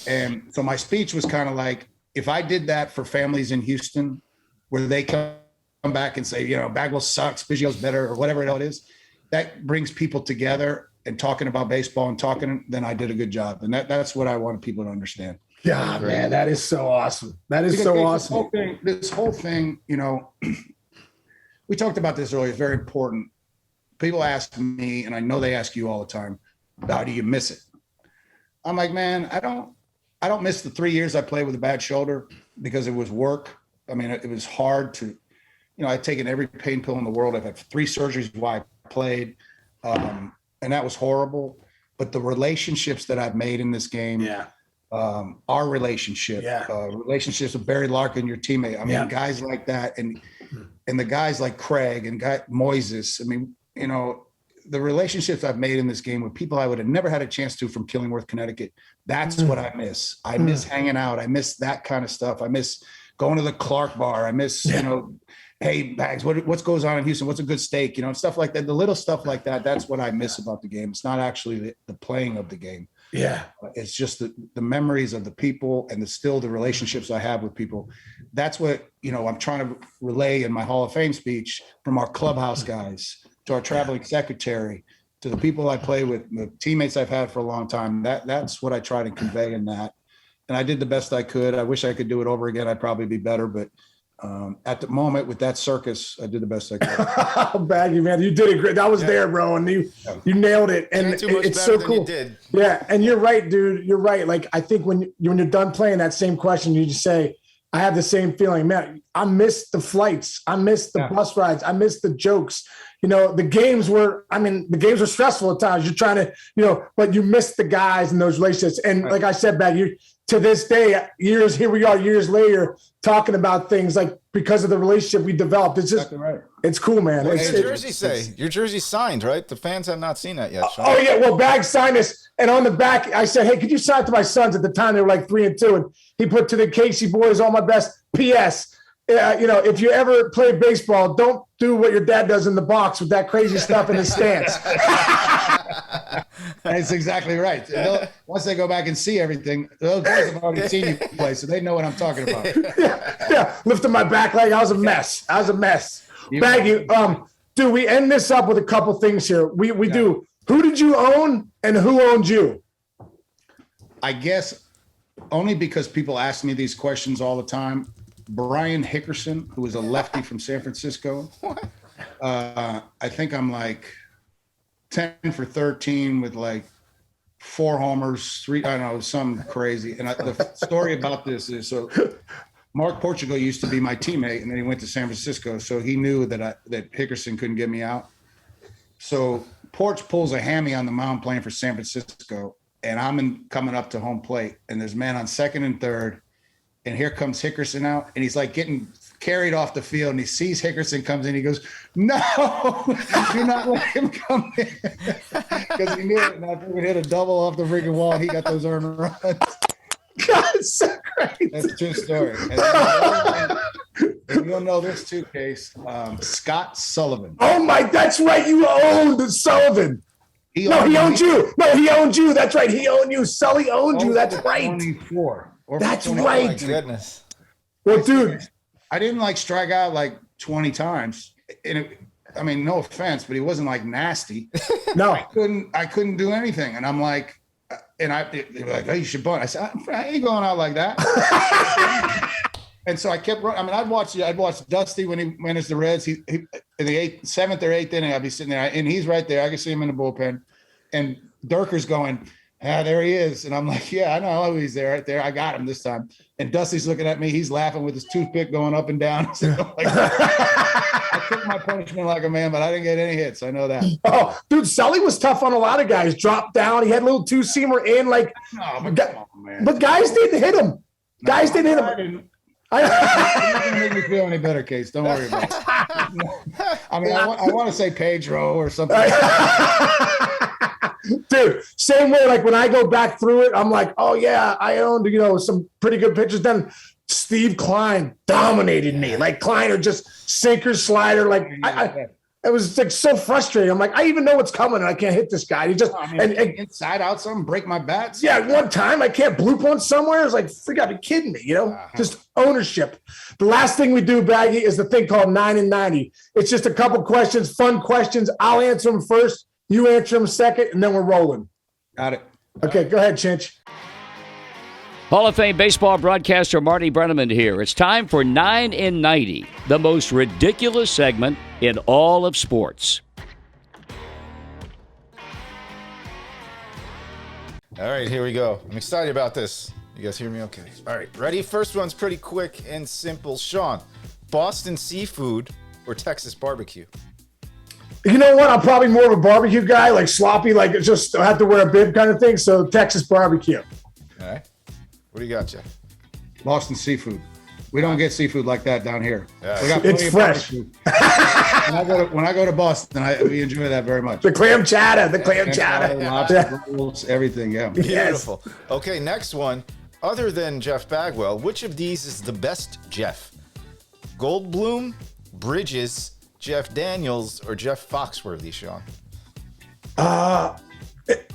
And so my speech was kind of like, if I did that for families in Houston, where they come back and say, Bagwell sucks, Biggio's better, or whatever it is, that brings people together and talking about baseball and then I did a good job. And that's what I want people to understand. God, man, that is so awesome. That is so awesome. This whole thing, we talked about this earlier. It's very important. People ask me, and I know they ask you all the time, how do you miss it? I'm like, man, I don't miss the 3 years I played with a bad shoulder because it was work. I mean, it was hard to, I'd taken every pain pill in the world. I've had 3 surgeries while I played, and that was horrible. But the relationships that I've made in this game, our relationship, relationships with Barry Larkin, your teammate. I mean, guys like that, and the guys like Craig and Moises. I mean, the relationships I've made in this game with people I would have never had a chance to from Killingworth, Connecticut. That's what I miss. I miss hanging out. I miss that kind of stuff. I miss going to the Clark bar. I miss, hey, Bags, what goes on in Houston? What's a good steak? Stuff like that. The little stuff like that. That's what I miss about the game. It's not actually the playing of the game. Yeah. It's just the memories of the people and still the relationships I have with people. That's what, I'm trying to relay in my Hall of Fame speech, from our clubhouse guys to our traveling secretary, to the people I play with, the teammates I've had for a long time. That's what I try to convey in that. And I did the best I could. I wish I could do it over again. I'd probably be better, but at the moment with that circus, I did the best I could. Baggy, man, you did it great. I was there, bro, and you nailed it. And it's so cool. Yeah, and you're right, dude. You're right. Like, I think when you're done playing that same question, you just say, I have the same feeling, man. I miss the flights. I miss the bus rides. I miss the jokes. The games were stressful at times. You're trying to, but you miss the guys and those relationships. And like I said, Baggy, to this day, here we are years later, talking about things like, because of the relationship we developed. It's just, It's cool, man. What does your jersey say? Your jersey's signed, right? The fans have not seen that yet, Sean. Oh yeah, well, Bag signed this, and on the back, I said, hey, could you sign to my sons? At the time, they were like 3 and 2, and he put, to the Casey boys, all my best. P.S. If you ever play baseball, don't do what your dad does in the box with that crazy stuff in his stance. That's exactly right. Once they go back and see everything, those guys have already seen you play, so they know what I'm talking about. Lifting my back leg, I was a mess. Baggy, dude, we end this up with a couple things here. We do. Who did you own and who owned you? I guess only because people ask me these questions all the time. Brian Hickerson, who was a lefty from San Francisco. I think I'm like 10 for 13 with like 4 homers, 3, I don't know, something crazy. And the story about this is, so Mark Portugal used to be my teammate, and then he went to San Francisco. So he knew that Hickerson couldn't get me out. So Porch pulls a hammy on the mound playing for San Francisco, and I'm coming up to home plate, and there's a man on second and third, and here comes Hickerson out, and he's like getting carried off the field, and he sees Hickerson comes in. He goes, "No, do not let him come in," because he knew it. And I think we hit a double off the freaking wall, and he got those earned runs. God, it's so crazy. That's a true story. And you'll know this too, Case. Scott Sullivan. Oh my, that's right. You owned Sullivan. He owned you. No, he owned you. That's right. He owned you. Sully owned you. That's right. 24. That's right. Oh my goodness. Well, dude, I didn't strike out like 20 times. And I mean, no offense, but he wasn't like nasty. No, I couldn't do anything. And I'm like, and they were like, "Oh, you should bunt." I said, "I ain't going out like that." And so I kept running. I mean, I'd watch Dusty when he went as the Reds. He in the seventh or eighth inning, I'd be sitting there, and he's right there. I can see him in the bullpen, and Durker's going, there he is. And I'm like, yeah, I know he's there, right there. I got him this time. And Dusty's looking at me. He's laughing with his toothpick going up and down. So I took my punishment like a man, but I didn't get any hits. I know that. Oh, dude, Sully was tough on a lot of guys. Dropped down. He had a little two-seamer in. Like, No, but come on, man. but guys didn't hit him. Guys didn't hit him. It's not going to make me feel any better, Case. Don't worry about it. I mean, I want to say Pedro or something. Dude, same way, like when I go back through it, I'm like, oh yeah, I owned, some pretty good pitchers. Then Steve Klein dominated me. Like Klein or just sinker, slider. Like it was like so frustrating. I'm like, I even know what's coming and I can't hit this guy. He just and inside out something, break my bats. Yeah, one time I can't bloop one somewhere. It's like, you gotta be kidding me, Just ownership. The last thing we do, Baggy, is the thing called 9 and 90. It's just a couple questions, fun questions. I'll answer them first. You answer them second, and then we're rolling. Got it. Okay, go ahead, Chinch. Hall of Fame baseball broadcaster Marty Brenneman here. It's time for 9 in 90, the most ridiculous segment in all of sports. All right, here we go. I'm excited about this. You guys hear me okay? All right, ready? First one's pretty quick and simple. Sean, Boston seafood or Texas barbecue? You know what? I'm probably more of a barbecue guy, like sloppy, like it's just I have to wear a bib kind of thing. So Texas barbecue. All right. What do you got, Jeff? Boston seafood. We don't get seafood like that down here. Yeah. We got It's plenty of fresh. barbecue. When I go to Boston, we enjoy that very much. The clam chowder, Lobster rolls, everything. Yeah. Beautiful. Okay, next one. Other than Jeff Bagwell, which of these is the best Jeff? Goldblum, Bridges, Jeff Daniels, or Jeff Foxworthy, Sean?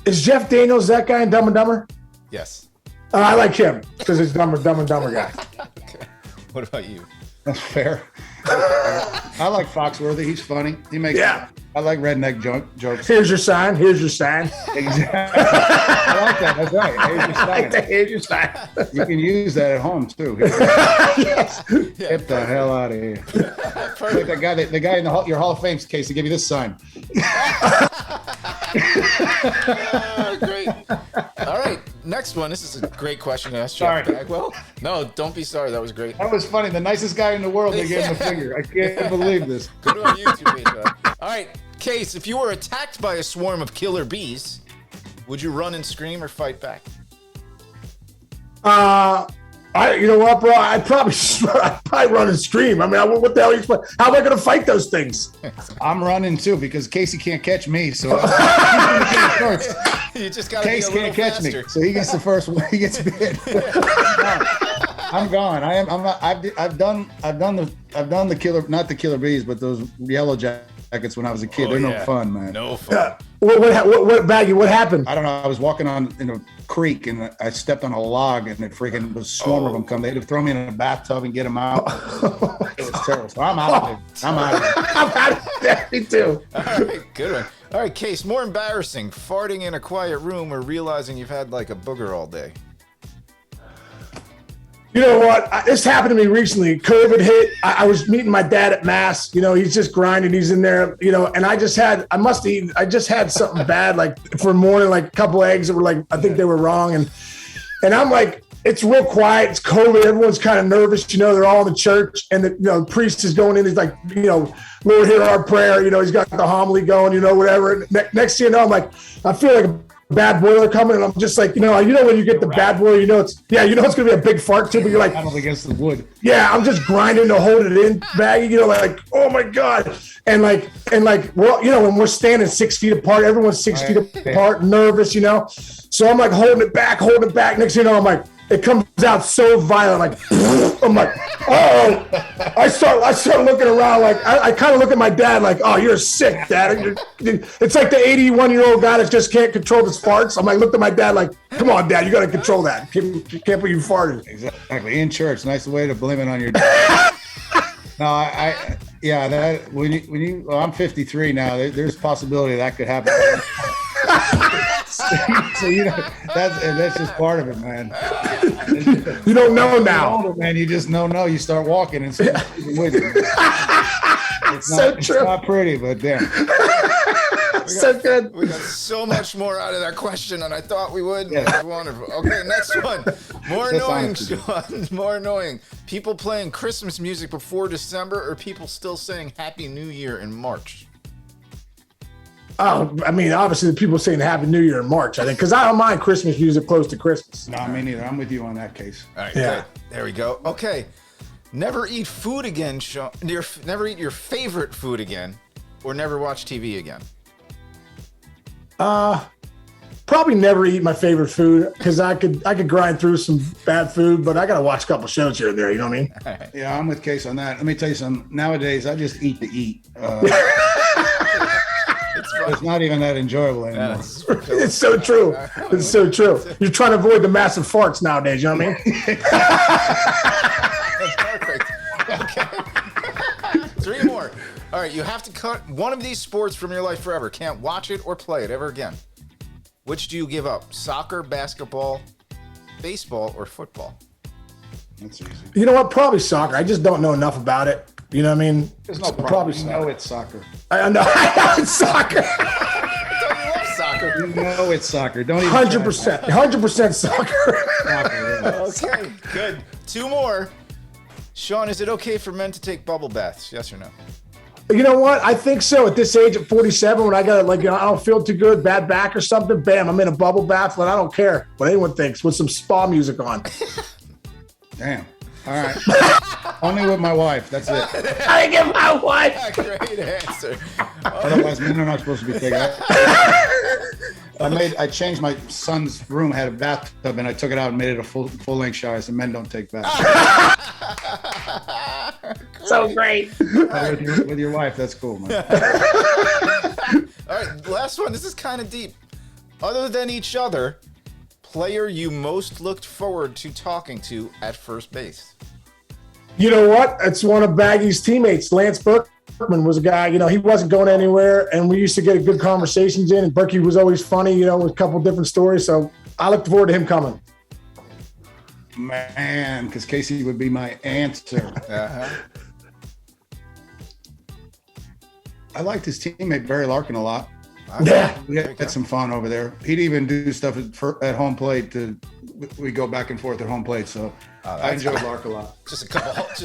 Is Jeff Daniels that guy in Dumb and Dumber? Yes. I like him because he's Dumb and Dumber guy. Okay. What about you? That's fair. I like Foxworthy. He's funny. He makes. Yeah. I like redneck jokes. Here's your sign. Here's your sign. Exactly. I like that. That's right. Here's your sign. Here's your sign. You can use that at home too. Yes. Get the hell out of here. Like the guy in your Hall of Fame case to give you this sign. Great. All right, next one. This is a great question to ask Jeff Bagwell. No, don't be sorry. That was great. That was funny. The nicest guy in the world. They gave him a finger. I can't believe this. Good on you too, Pedro. All right, Case, if you were attacked by a swarm of killer bees, would you run and scream or fight back? You know what, bro? I'd probably run and scream. I mean, what the hell are you supposed? How am I going to fight those things? I'm running too because Casey can't catch me. So first. You just got to be a Case little can't catch faster. me, so he gets the first one. He gets bit. I'm gone. I've done the killer, not the killer bees, but those yellow jackets when I was a kid. They're no fun, man. No fun. What Baggy? What happened? I don't know. I was walking in a creek and I stepped on a log and it freaking was a swarm of them come. They had to throw me in a bathtub and get them out. It was terrible. So I'm out of it. I'm out of it. Me too. All right, good one. All right, Case, more embarrassing, farting in a quiet room or realizing you've had like a booger all day? You know what? This happened to me recently. COVID hit. I was meeting my dad at Mass. He's just grinding. He's in there, and I just had something bad, like for morning, like a couple eggs that were like, I think they were wrong. And I'm like, it's real quiet. It's COVID. Everyone's kind of nervous. They're all in the church and the priest is going in. He's like, Lord, hear our prayer. He's got the homily going, whatever. Next thing you know, I'm like, I feel like a bad boiler coming, and I'm just like, when you get the bad boiler, it's it's gonna be a big fart too, but you're like, battle against the wood. Yeah, I'm just grinding to hold it in, Baggy, like, oh my god, and when we're standing 6 feet apart, everyone's 6 feet apart, nervous, so I'm like holding it back. Next thing you know, I'm like, it comes out so violent, like, I'm like, oh, I start looking around, like, I kind of look at my dad, like, oh, you're sick, Dad. It's like the 81-year-old guy that just can't control his farts. I'm like, looked at my dad, like, come on, Dad, you got to control that. You can't be farting. Exactly. In church, nice way to blame it on your dad. No, Yeah, that when you well, I'm 53 now. There's a possibility that could happen. So that's just part of it, man. You don't know now, older, man. You just know. You start walking and with you. It's not pretty, but damn. So good. We got so much more out of that question than I thought we would. Yeah. That's wonderful. Okay, next one. More annoying, Sean. More annoying. People playing Christmas music before December, or people still saying Happy New Year in March? Oh, I mean, obviously the people saying Happy New Year in March, I think, because I don't mind Christmas music close to Christmas. No, me neither. I'm with you on that case. All right, good. There we go. Okay. Never eat food again, Sean. Never eat your favorite food again, or never watch TV again. Probably never eat my favorite food because I could grind through some bad food, but I gotta watch a couple shows here and there. You know what I mean? Right. Yeah, I'm with Case on that. Let me tell you something. Nowadays, I just eat to eat. It's not even that enjoyable anymore. It's so true. It's so true. You're trying to avoid the massive farts nowadays. You know what I mean? Perfect. Okay. 3 more. All right, you have to cut one of these sports from your life forever. Can't watch it or play it ever again. Which do you give up? Soccer, basketball, baseball, or football? That's easy. You know what? Probably soccer. I just don't know enough about it. You know what I mean? There's no problem. Probably You know it's soccer. I know it's soccer. I love soccer. You know it's soccer. Don't even 100%. 100% soccer. Okay, good. 2 more. Sean, is it okay for men to take bubble baths? Yes or no? You know what? I think so. At this age, at 47, when I got I don't feel too good, bad back or something, bam, I'm in a bubble bath, and I don't care what anyone thinks with some spa music on. Damn. All right. Only with my wife. That's it. I get my wife. Great answer. Otherwise, men are not supposed to be taking it. I changed my son's room, had a bathtub, and I took it out and made it a full-length shower. So men don't take baths. So great. With your wife, that's cool, man. All right, last one. This is kind of deep. Other than each other, player you most looked forward to talking to at first base? You know what? It's one of Baggy's teammates. Lance Berkman was a guy, he wasn't going anywhere, and we used to get good conversations in, and Berkey was always funny, with a couple different stories, so I looked forward to him coming. Man, because Casey would be my answer. Uh-huh. I liked his teammate, Barry Larkin, a lot. Yeah. We had some fun over there. He'd even do stuff at home plate. We go back and forth at home plate, so I enjoyed Lark a lot. Just a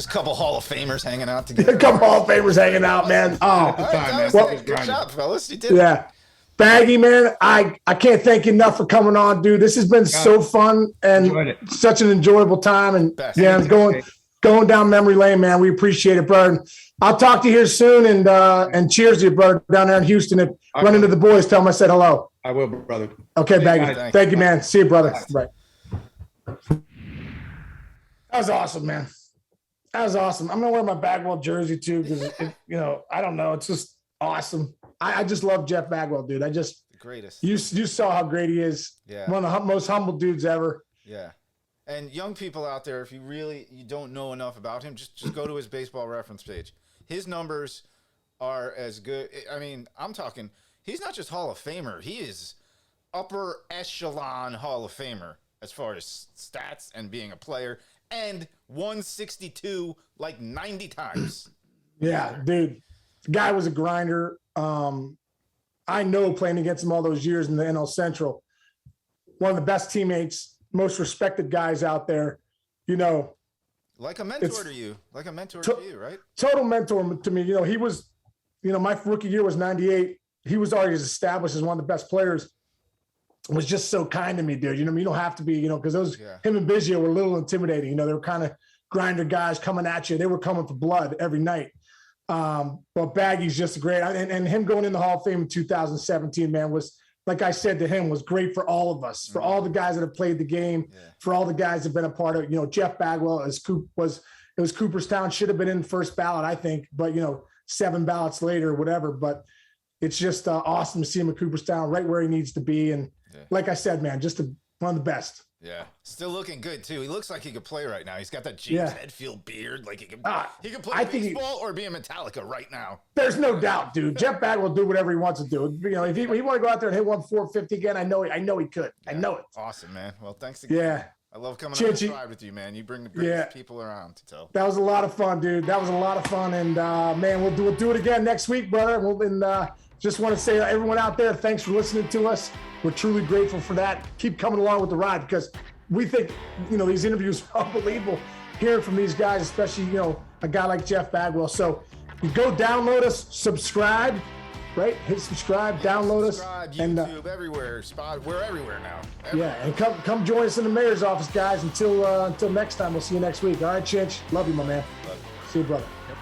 couple Hall of Famers hanging out together. A couple Hall of Famers hanging out, man. Oh, the time, man. Well, good job, fellas. You did it. Yeah. Baggy, man, I can't thank you enough for coming on, dude. This has been so fun and such an enjoyable time. And I'm going down memory lane, man. We appreciate it, brother. I'll talk to you here soon, and cheers to you, brother, down there in Houston. If run into the boys, tell them I said hello. I will, brother. Okay, Baggy. Thank you, man. See you, brother. Bye. That was awesome, man. That was awesome. I'm gonna wear my Bagwell jersey too because I don't know. It's just awesome. I just love Jeff Bagwell, dude. The greatest. You saw how great he is. Yeah. One of the most humble dudes ever. Yeah. And young people out there, if you don't know enough about him, just go to his baseball reference page. His numbers are as good. I mean, I'm talking, he's not just Hall of Famer. He is upper echelon Hall of Famer as far as stats and being a player. And 162 like 90 times. Yeah, dude. The guy was a grinder. I know playing against him all those years in the NL Central. One of the best teammates, most respected guys out there, Like a mentor to you. Like a mentor to you, right? Total mentor to me. He was, my rookie year was 98. He was already established as one of the best players. Was just so kind to me, dude. You don't have to be, because him and Biggio were a little intimidating. They were kind of grinder guys coming at you. They were coming for blood every night. But Baggy's just a great, and him going in the Hall of Fame in 2017, man, was, like I said to him, was great for all of us, for all the guys that have played the game, for all the guys that have been a part of, Jeff Bagwell it was Cooperstown, should have been in first ballot, I think, but 7 ballots later, whatever. But it's just awesome to see him at Cooperstown right where he needs to be. And like I said, man, just one of the best. Yeah, still looking good too. He looks like he could play right now. He's got that James Hetfield beard. Like he could play baseball or be in Metallica right now. There's no doubt, dude. Jeff Bagwell will do whatever he wants to do. You know, if he want to go out there and hit 1,450 again, I know he could. Yeah. I know it. Awesome, man. Well, thanks again. Yeah. I love coming on the ride with you, man. You bring the greatest people around. So that was a lot of fun, dude. That was a lot of fun, and man, we'll do it again next week, brother. Just want to say to everyone out there, thanks for listening to us. We're truly grateful for that. Keep coming along with the ride because we think, these interviews are unbelievable. Hearing from these guys, especially, a guy like Jeff Bagwell. So you go download us, subscribe, right? Hit subscribe, download us. YouTube, everywhere. We're everywhere now. Everywhere. Yeah, and come join us in the mayor's office, guys. Until next time, we'll see you next week. All right, Chinch. Love you, my man. Love you. See you, brother. Yep.